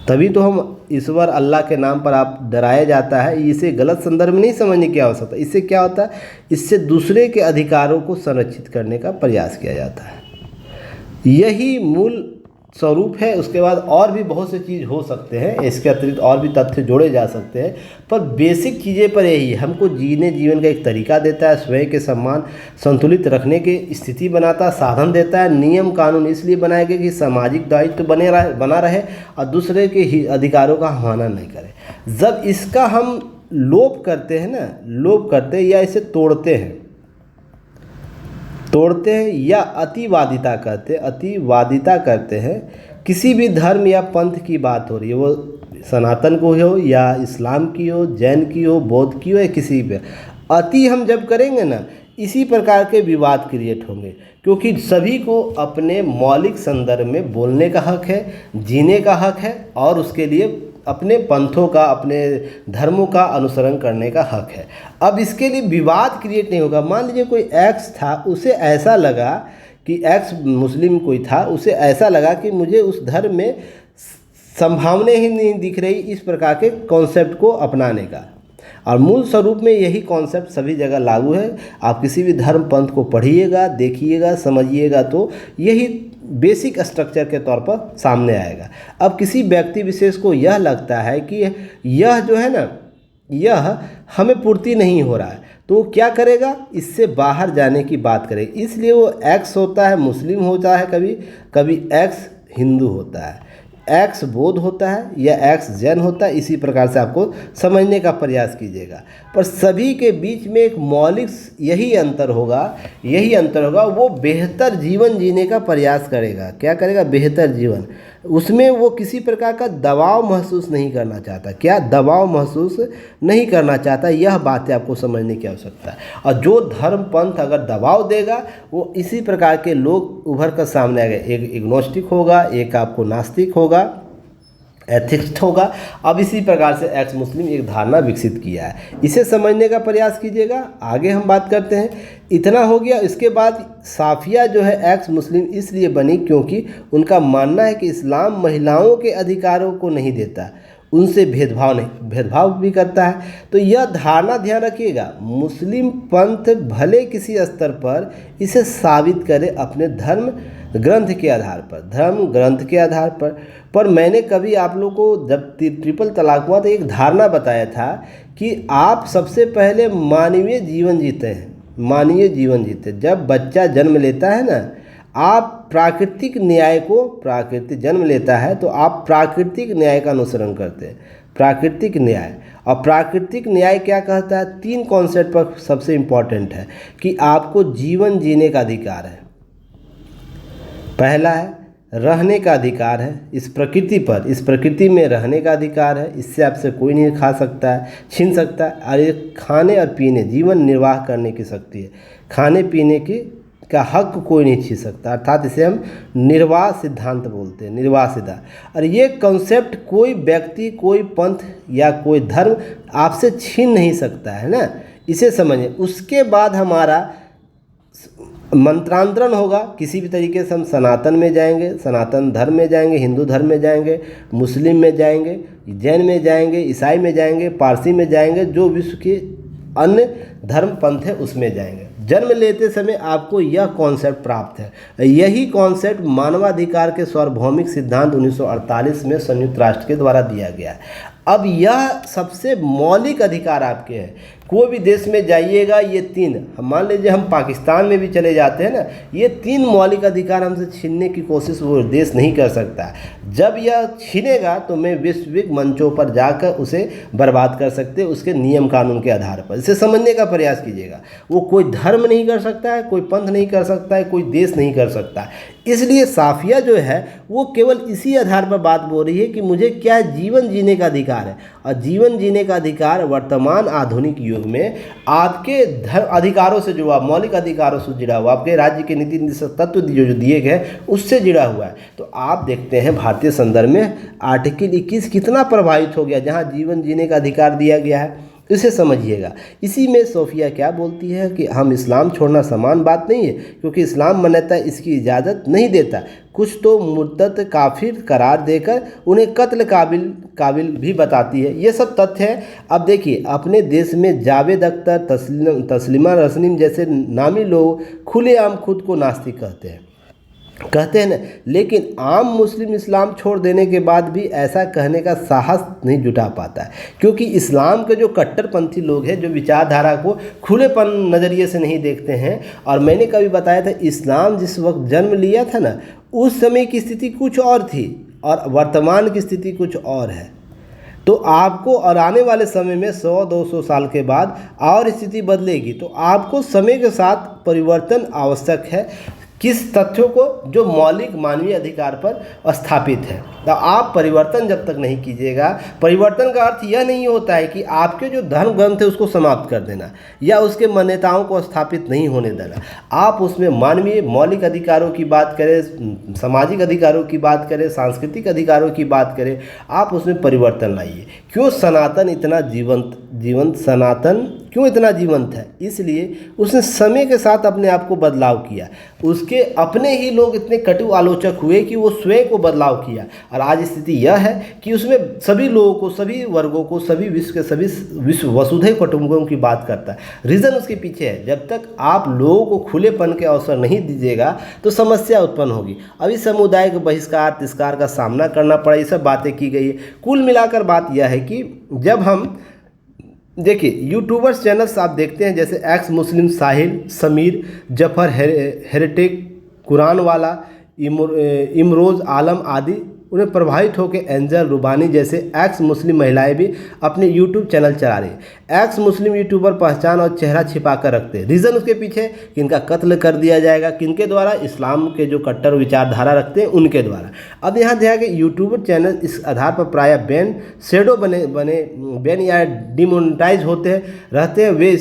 तभी तो हम ईश्वर अल्लाह के नाम पर आप डराया जाता है, इसे गलत संदर्भ में नहीं समझने की आवश्यकता। इससे क्या होता है, इससे दूसरे के अधिकारों को संरक्षित करने का प्रयास किया जाता है। यही मूल स्वरूप है। उसके बाद और भी बहुत सी चीज़ हो सकते हैं, इसके अतिरिक्त और भी तथ्य जोड़े जा सकते हैं, पर बेसिक चीज़ें पर यही है। हमको जीवन का एक तरीका देता है, स्वयं के सम्मान संतुलित रखने की स्थिति बनाता है, साधन देता है। नियम कानून इसलिए बनाए गए कि सामाजिक दायित्व बना रहे और दूसरे के अधिकारों का हनन नहीं करे। जब इसका हम लोप करते हैं या इसे तोड़ते हैं या अतिवादिता करते हैं, किसी भी धर्म या पंथ की बात हो रही है, वो सनातन को हो या इस्लाम की हो, जैन की हो, बौद्ध की हो, या किसी पे अति हम जब करेंगे ना, इसी प्रकार के विवाद क्रिएट होंगे। क्योंकि सभी को अपने मौलिक संदर्भ में बोलने का हक है, जीने का हक है, और उसके लिए अपने पंथों का, अपने धर्मों का अनुसरण करने का हक है। अब इसके लिए विवाद क्रिएट नहीं होगा। मान लीजिए कोई एक्स था, उसे ऐसा लगा कि एक्स मुस्लिम कोई था, उसे ऐसा लगा कि मुझे उस धर्म में संभावनाएं ही नहीं दिख रही इस प्रकार के कॉन्सेप्ट को अपनाने का। और मूल स्वरूप में यही कॉन्सेप्ट सभी जगह लागू है। आप किसी भी धर्म पंथ को पढ़िएगा, देखिएगा, समझिएगा तो यही बेसिक स्ट्रक्चर के तौर पर सामने आएगा। अब किसी व्यक्ति विशेष को यह लगता है कि यह जो है ना, यह हमें पूर्ति नहीं हो रहा है, तो क्या करेगा, इससे बाहर जाने की बात करेगा। इसलिए वो एक्स होता है मुस्लिम होता है, कभी एक्स हिंदू होता है, एक्स बौद्ध होता है, या एक्स जैन होता है। इसी प्रकार से आपको समझने का प्रयास कीजिएगा। पर सभी के बीच में एक मौलिक यही अंतर होगा, वो बेहतर जीवन जीने का प्रयास करेगा। क्या करेगा, बेहतर जीवन। उसमें वो किसी प्रकार का दबाव महसूस नहीं करना चाहता। क्या दबाव महसूस नहीं करना चाहता, यह बातें आपको समझने की आवश्यकता है। और जो धर्म पंथ अगर दबाव देगा, वो इसी प्रकार के लोग उभर कर सामने आएंगे। एक एग्नोस्टिक होगा, एक आपको नास्तिक होगा, एथिस्ट होगा। अब इसी प्रकार से एक्स मुस्लिम एक धारणा विकसित किया है, इसे समझने का प्रयास कीजिएगा। आगे हम बात करते हैं। इतना हो गया। इसके बाद साफिया जो है एक्स मुस्लिम इसलिए बनी क्योंकि उनका मानना है कि इस्लाम महिलाओं के अधिकारों को नहीं देता, उनसे भेदभाव भी करता है। तो यह धारणा ध्यान रखिएगा। मुस्लिम पंथ भले किसी स्तर पर इसे साबित करे अपने धर्म ग्रंथ के आधार पर मैंने कभी आप लोगों को जब ट्रिपल तलाक हुआ तो एक धारणा बताया था कि आप सबसे पहले मानवीय जीवन जीते। जब बच्चा जन्म लेता है ना, आप प्राकृतिक जन्म लेता है तो आप प्राकृतिक न्याय का अनुसरण करते हैं। प्राकृतिक न्याय, और प्राकृतिक न्याय क्या कहता है, 3 कॉन्सेप्ट पर सबसे इम्पॉर्टेंट है कि आपको जीवन जीने का अधिकार है। पहला है रहने का अधिकार है, इस प्रकृति में रहने का अधिकार है। इससे आपसे कोई नहीं खा सकता है, छीन सकता है। और ये खाने और पीने, जीवन निर्वाह करने की शक्ति है। खाने पीने का हक कोई नहीं छीन सकता, अर्थात इसे हम निर्वाह सिद्धांत बोलते हैं, निर्वाह सिद्धांत। और ये कॉन्सेप्ट कोई व्यक्ति, कोई पंथ या कोई धर्म आपसे छीन नहीं सकता है ना, इसे समझिए। उसके बाद हमारा मंत्रांतरण होगा। किसी भी तरीके से हम सनातन में जाएंगे, सनातन धर्म में जाएंगे, हिंदू धर्म में जाएंगे, मुस्लिम में जाएंगे, जैन में जाएंगे, ईसाई में जाएंगे, पारसी में जाएंगे, जो विश्व के अन्य धर्म पंथ है उसमें जाएंगे। जन्म लेते समय आपको यह कॉन्सेप्ट प्राप्त है। यही कॉन्सेप्ट मानवाधिकार के सार्वभौमिक सिद्धांत 1948 में संयुक्त राष्ट्र के द्वारा दिया गया है। अब यह सबसे मौलिक अधिकार आपके हैं कोई भी देश में जाइएगा, ये तीन, हम मान लीजिए हम पाकिस्तान में भी चले जाते हैं ना, ये तीन मौलिक अधिकार हमसे छीनने की कोशिश वो देश नहीं कर सकता। जब यह छीनेगा तो मैं वैश्विक मंचों पर जाकर उसे बर्बाद कर सकते, उसके नियम कानून के आधार पर। इसे समझने का प्रयास कीजिएगा। वो कोई धर्म नहीं कर सकता है, कोई पंथ नहीं कर सकता है, कोई देश नहीं कर सकता। इसलिए साफिया जो है वो केवल इसी आधार पर बात बोल रही है कि मुझे क्या जीवन जीने का अधिकार है, और जीवन जीने का अधिकार वर्तमान आधुनिक युग में आपके अधिकारों से जुड़ा, मौलिक अधिकारों से जुड़ा हुआ, आपके राज्य के नीति तत्व जो दिए गए उससे जुड़ा हुआ है। तो आप देखते हैं भारतीय संदर्भ में आर्टिकल 21 कितना प्रभावित हो गया, जहाँ जीवन जीने का अधिकार दिया गया है, इसे समझिएगा। इसी में सोफिया क्या बोलती है कि हम इस्लाम छोड़ना समान बात नहीं है, क्योंकि इस्लाम मान्यता इसकी इजाज़त नहीं देता। कुछ तो मुर्तद काफिर करार देकर उन्हें कत्ल काबिल भी बताती है। ये सब तथ्य है। अब देखिए, अपने देश में जावेद अख्तर, तस्लीमा रसनीम जैसे नामी लोग खुलेआम खुद को नास्तिक कहते हैं ना, लेकिन आम मुस्लिम इस्लाम छोड़ देने के बाद भी ऐसा कहने का साहस नहीं जुटा पाता है, क्योंकि इस्लाम के जो कट्टरपंथी लोग हैं, जो विचारधारा को खुलेपन नज़रिए से नहीं देखते हैं। और मैंने कभी बताया था, इस्लाम जिस वक्त जन्म लिया था ना, उस समय की स्थिति कुछ और थी और वर्तमान की स्थिति कुछ और है। तो आपको और आने वाले समय में 100-200 साल के बाद और स्थिति बदलेगी। तो आपको समय के साथ परिवर्तन आवश्यक है। किस तथ्यों को? जो मौलिक मानवीय अधिकार पर स्थापित है। तो आप परिवर्तन जब तक नहीं कीजिएगा, परिवर्तन का अर्थ यह नहीं होता है कि आपके जो धर्म ग्रंथ है उसको समाप्त कर देना या उसके मान्यताओं को स्थापित नहीं होने देना। आप उसमें मानवीय मौलिक अधिकारों की बात करें, सामाजिक अधिकारों की बात करें, सांस्कृतिक अधिकारों की बात करें, आप उसमें परिवर्तन लाइए। क्यों सनातन इतना जीवंत सनातन क्यों इतना जीवंत है? इसलिए उसने समय के साथ अपने आप को बदलाव किया। उसके अपने ही लोग इतने कटु आलोचक हुए कि वो स्वयं को बदलाव किया। और आज स्थिति यह है कि उसमें सभी लोगों को, सभी वर्गों को, सभी विश्व वसुधैव कुटुंबकम की बात करता है। रीज़न उसके पीछे है, जब तक आप लोगों को खुलेपन के अवसर नहीं दीजिएगा तो समस्या उत्पन्न होगी। अभी समुदाय को बहिष्कार तिरस्कार का सामना करना पड़ा, ये सब बातें की गई है। कुल मिलाकर बात यह है कि जब हम देखिए यूट्यूबर्स चैनल्स आप देखते हैं, जैसे एक्स मुस्लिम साहिल, समीर, जफर हेरेटिक, कुरान वाला, इमरोज़ आलम आदि, उन्हें प्रभावित होकर एंजल रुबानी जैसे एक्स मुस्लिम महिलाएं भी अपने यूट्यूब चैनल चला रही है। एक्स मुस्लिम यूट्यूबर पहचान और चेहरा छिपा कर रखते हैं। रीज़न उसके पीछे कि इनका कत्ल कर दिया जाएगा, किनके द्वारा? इस्लाम के जो कट्टर विचारधारा रखते हैं उनके द्वारा। अब यहाँ देखा कि यूट्यूबर चैनल इस आधार पर प्रायः बैन या डिमोनेटाइज रहते हैं, वे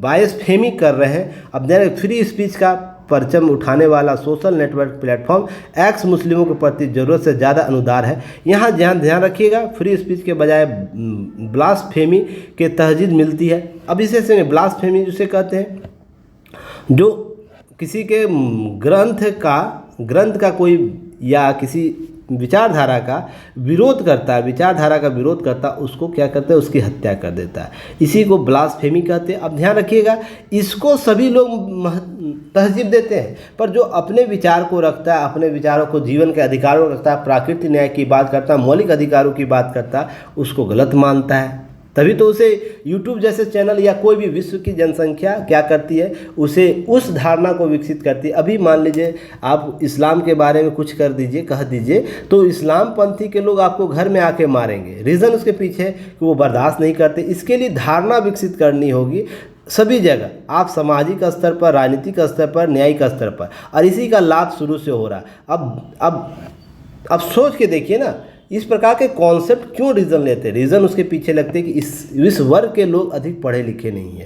बायसफेमी कर रहे हैं। अब देखा फ्री स्पीच का परचम उठाने वाला सोशल नेटवर्क प्लेटफॉर्म एक्स मुस्लिमों के प्रति ज़रूरत से ज़्यादा अनुदार है। यहाँ ध्यान रखिएगा, फ्री स्पीच के बजाय ब्लास्फेमी के तहजीब मिलती है। अब इसे से ब्लास्फेमी जिसे कहते हैं, जो किसी के ग्रंथ का कोई या किसी विचारधारा का विरोध करता है, विचारधारा का विरोध करता है, उसको क्या करते हैं? उसकी हत्या कर देता है। इसी को ब्लास्फेमी कहते हैं। अब ध्यान रखिएगा, इसको सभी लोग तहजीब देते हैं, पर जो अपने विचार को रखता है, अपने विचारों को, जीवन के अधिकारों को रखता है, प्राकृतिक न्याय की बात करता है, मौलिक अधिकारों की बात करता है, उसको गलत मानता है। तभी तो उसे यूट्यूब जैसे चैनल या कोई भी विश्व की जनसंख्या क्या करती है? उसे उस धारणा को विकसित करती है। अभी मान लीजिए आप इस्लाम के बारे में कुछ कह दीजिए तो इस्लाम पंथी के लोग आपको घर में आके मारेंगे। रीज़न उसके पीछे है कि वो बर्दाश्त नहीं करते। इसके लिए धारणा विकसित करनी होगी सभी जगह, आप सामाजिक स्तर पर, राजनीतिक स्तर पर, न्यायिक स्तर पर, और इसी का लाभ शुरू से हो रहा है। अब सोच के देखिए ना, इस प्रकार के कॉन्सेप्ट क्यों रीज़न लेते हैं? रीज़न उसके पीछे लगते हैं कि इस वर्ग के लोग अधिक पढ़े लिखे नहीं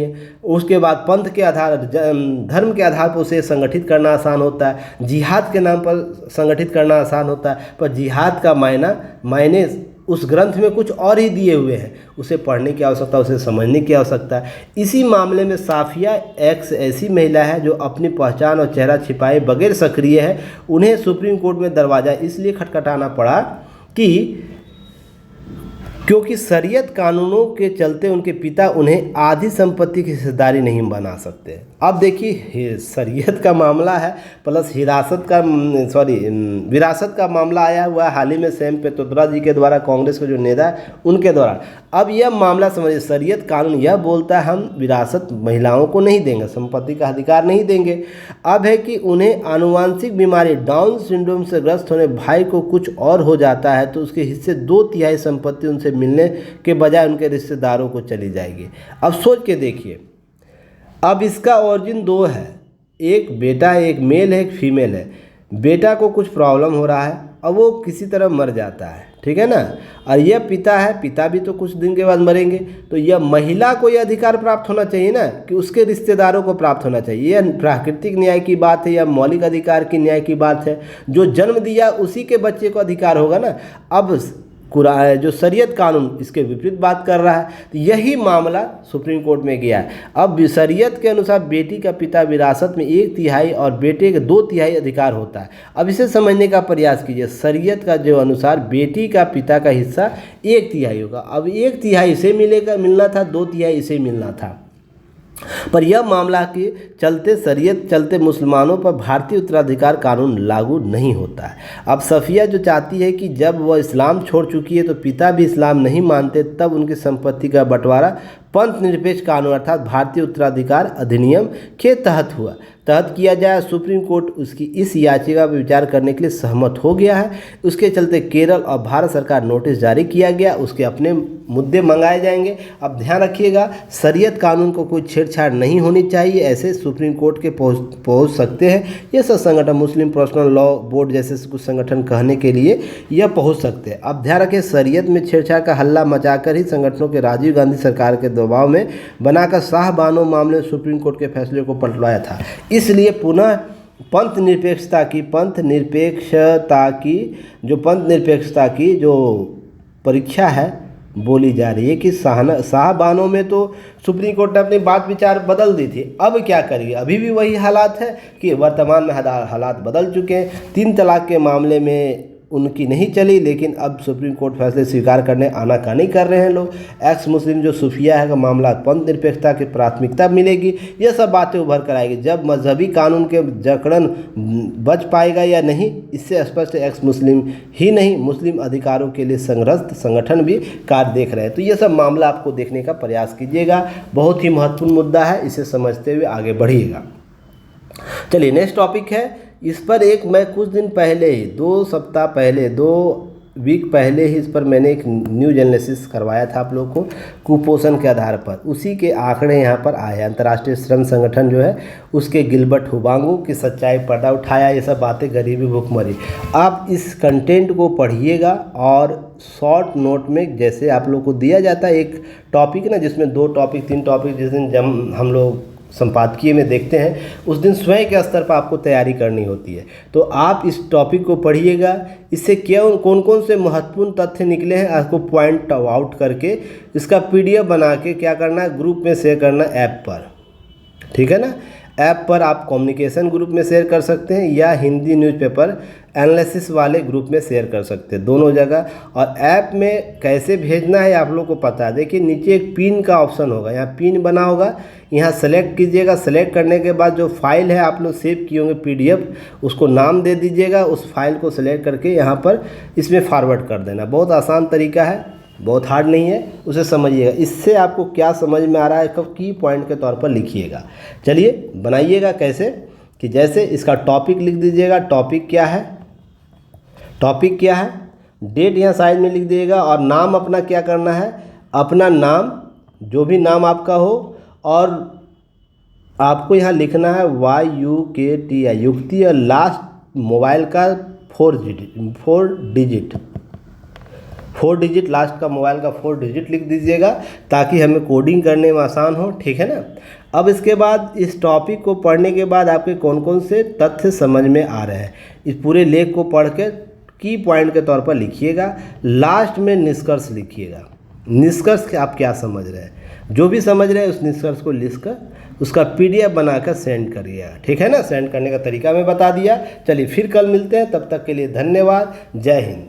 हैं। उसके बाद पंथ के आधार, धर्म के आधार पर उसे संगठित करना आसान होता है, जिहाद के नाम पर संगठित करना आसान होता है, पर जिहाद का मायने उस ग्रंथ में कुछ और ही दिए हुए हैं। उसे पढ़ने की आवश्यकता, उसे समझने की आवश्यकता है। इसी मामले में साफिया एक ऐसी महिला है जो अपनी पहचान और चेहरा छिपाए बगैर सक्रिय है। उन्हें सुप्रीम कोर्ट में दरवाज़ा इसलिए खटखटाना पड़ा कि क्योंकि शरीयत कानूनों के चलते उनके पिता उन्हें आधी संपत्ति की हिस्सेदारी नहीं बना सकते। अब देखिए शरीयत का मामला है प्लस विरासत का मामला आया हुआ है हाल ही में सैम पेत्रोदा जी के द्वारा, कांग्रेस के जो नेता है उनके द्वारा। अब यह मामला समझिए, शरीयत कानून यह बोलता है हम विरासत महिलाओं को नहीं देंगे, संपत्ति का अधिकार नहीं देंगे। अब है कि उन्हें आनुवांशिक बीमारी डाउन सिंड्रोम से ग्रस्त होने भाई को कुछ और हो जाता है तो उसके हिस्से 2/3 संपत्ति उनसे मिलने के बजाय उनके रिश्तेदारों को चली जाएगी। अब सोच के देखिए, अब इसका ओरिजिन 2 है, एक बेटा है, एक मेल है, एक फीमेल है। बेटा को कुछ प्रॉब्लम हो रहा है, अब वो किसी तरह मर जाता है, ठीक है ना, और यह पिता है, पिता भी तो कुछ दिन के बाद मरेंगे, तो यह महिला को यह अधिकार प्राप्त होना चाहिए ना कि उसके रिश्तेदारों को प्राप्त होना चाहिए। यह प्राकृतिक न्याय की बात है या मौलिक अधिकार की न्याय की बात है। जो जन्म दिया उसी के बच्चे को अधिकार होगा ना। अब जो शरीयत कानून इसके विपरीत बात कर रहा है, तो यही मामला सुप्रीम कोर्ट में गया है। अब शरीयत के अनुसार बेटी का पिता विरासत में 1/3 और बेटे के 2/3 अधिकार होता है। अब इसे समझने का प्रयास कीजिए, शरीयत का जो अनुसार बेटी का पिता का हिस्सा 1/3 होगा। अब 1/3 इसे मिलना था, 2/3 इसे मिलना था। पर यह मामला के चलते शरीयत चलते मुसलमानों पर भारतीय उत्तराधिकार कानून लागू नहीं होता है। अब सफ़िया जो चाहती है कि जब वह इस्लाम छोड़ चुकी है तो पिता भी इस्लाम नहीं मानते, तब उनकी संपत्ति का बंटवारा पंथ निरपेक्ष कानून अर्थात भारतीय उत्तराधिकार अधिनियम के तहत किया जाए। सुप्रीम कोर्ट उसकी इस याचिका पर विचार करने के लिए सहमत हो गया है। उसके चलते केरल और भारत सरकार नोटिस जारी किया गया, उसके अपने मुद्दे मंगाए जाएंगे। अब ध्यान रखिएगा, शरीयत कानून को कोई छेड़छाड़ नहीं होनी चाहिए, ऐसे सुप्रीम कोर्ट के पहुंच सकते हैं ये सब संगठन, मुस्लिम पर्सनल लॉ बोर्ड जैसे कुछ संगठन कहने के लिए यह पहुंच सकते हैं। अब ध्यान रखें, शरीयत में छेड़छाड़ का हल्ला मचाकर ही संगठनों के राजीव गांधी सरकार के दबाव में बनाकर शाह बानो मामले में सुप्रीम कोर्ट के फैसले को पलटवाया था। इसलिए पुनः पंथ निरपेक्षता की जो परीक्षा है बोली जा रही है कि शाह बानो में तो सुप्रीम कोर्ट ने अपनी बात विचार बदल दी थी। अब क्या करिए, अभी भी वही हालात है कि वर्तमान में हालात बदल चुके हैं। 3 तलाक के मामले में उनकी नहीं चली, लेकिन अब सुप्रीम कोर्ट फैसले स्वीकार करने आनाकानी कर रहे हैं लोग। एक्स मुस्लिम जो सूफिया है का मामला पंथ निरपेक्षता की प्राथमिकता मिलेगी, ये सब बातें उभर कर आएगी। जब मजहबी कानून के जकड़न बच पाएगा या नहीं, इससे स्पष्ट एक्स मुस्लिम ही नहीं मुस्लिम अधिकारों के लिए संघर्ष संगठन भी कार्य देख रहे हैं। तो ये सब मामला आपको देखने का प्रयास कीजिएगा, बहुत ही महत्वपूर्ण मुद्दा है, इसे समझते हुए आगे बढ़िएगा। चलिए नेक्स्ट टॉपिक है, इस पर मैं कुछ दिन पहले ही 2 वीक पहले ही इस पर मैंने एक न्यूज एनालिसिस करवाया था आप लोगों को कुपोषण के आधार पर। उसी के आंकड़े यहाँ पर आए। अंतर्राष्ट्रीय श्रम संगठन जो है उसके गिलबर्ट हुबांगो की सच्चाई पर्दा उठाया, ये सब बातें, गरीबी भूखमरी। आप इस कंटेंट को पढ़िएगा और शॉर्ट नोट में जैसे आप लोग को दिया जाता है एक टॉपिक ना, जिसमें 2 टॉपिक 3 टॉपिक जिस दिन जब हम लोग संपादकीय में देखते हैं उस दिन स्वयं के स्तर पर आपको तैयारी करनी होती है। तो आप इस टॉपिक को पढ़िएगा, इससे कौन कौन से महत्वपूर्ण तथ्य निकले हैं आपको पॉइंट आउट करके इसका PDF बना के क्या करना है, ग्रुप में शेयर करना ऐप पर, ठीक है ना। ऐप पर आप कम्युनिकेशन ग्रुप में शेयर कर सकते हैं या हिंदी न्यूज़पेपर एनालिसिस वाले ग्रुप में शेयर कर सकते हैं, दोनों जगह। और ऐप में कैसे भेजना है आप लोग को पता है। देखिए नीचे एक पिन का ऑप्शन होगा, यहाँ पिन बना होगा, यहाँ सेलेक्ट कीजिएगा। सेलेक्ट करने के बाद जो फाइल है आप लोग सेव किए होंगे PDF, उसको नाम दे दीजिएगा। उस फाइल को सेलेक्ट करके यहाँ पर इसमें फॉरवर्ड कर देना। बहुत आसान तरीका है, बहुत हार्ड नहीं है, उसे समझिएगा। इससे आपको क्या समझ में आ रहा है कब की पॉइंट के तौर पर लिखिएगा। चलिए बनाइएगा कैसे कि जैसे इसका टॉपिक लिख दीजिएगा, टॉपिक क्या है, डेट यहाँ साइड में लिख दीजिएगा और नाम अपना क्या करना है, अपना नाम जो भी नाम आपका हो और आपको यहाँ लिखना है YUKTI युक्ति और लास्ट मोबाइल का 4 डिजिट लास्ट का मोबाइल का 4 डिजिट लिख दीजिएगा ताकि हमें कोडिंग करने में आसान हो, ठीक है ना। अब इसके बाद इस टॉपिक को पढ़ने के बाद आपके कौन कौन से तथ्य समझ में आ रहे हैं, इस पूरे लेख को पढ़ के की पॉइंट के तौर पर लिखिएगा। लास्ट में निष्कर्ष लिखिएगा, निष्कर्ष आप क्या समझ रहे हैं, जो भी समझ रहे हैं उस निष्कर्ष को लिखकर उसका PDF बनाकर सेंड करिएगा, ठीक है ना। सेंड करने का तरीका मैं बता दिया। चलिए फिर कल मिलते हैं, तब तक के लिए धन्यवाद, जय हिंद।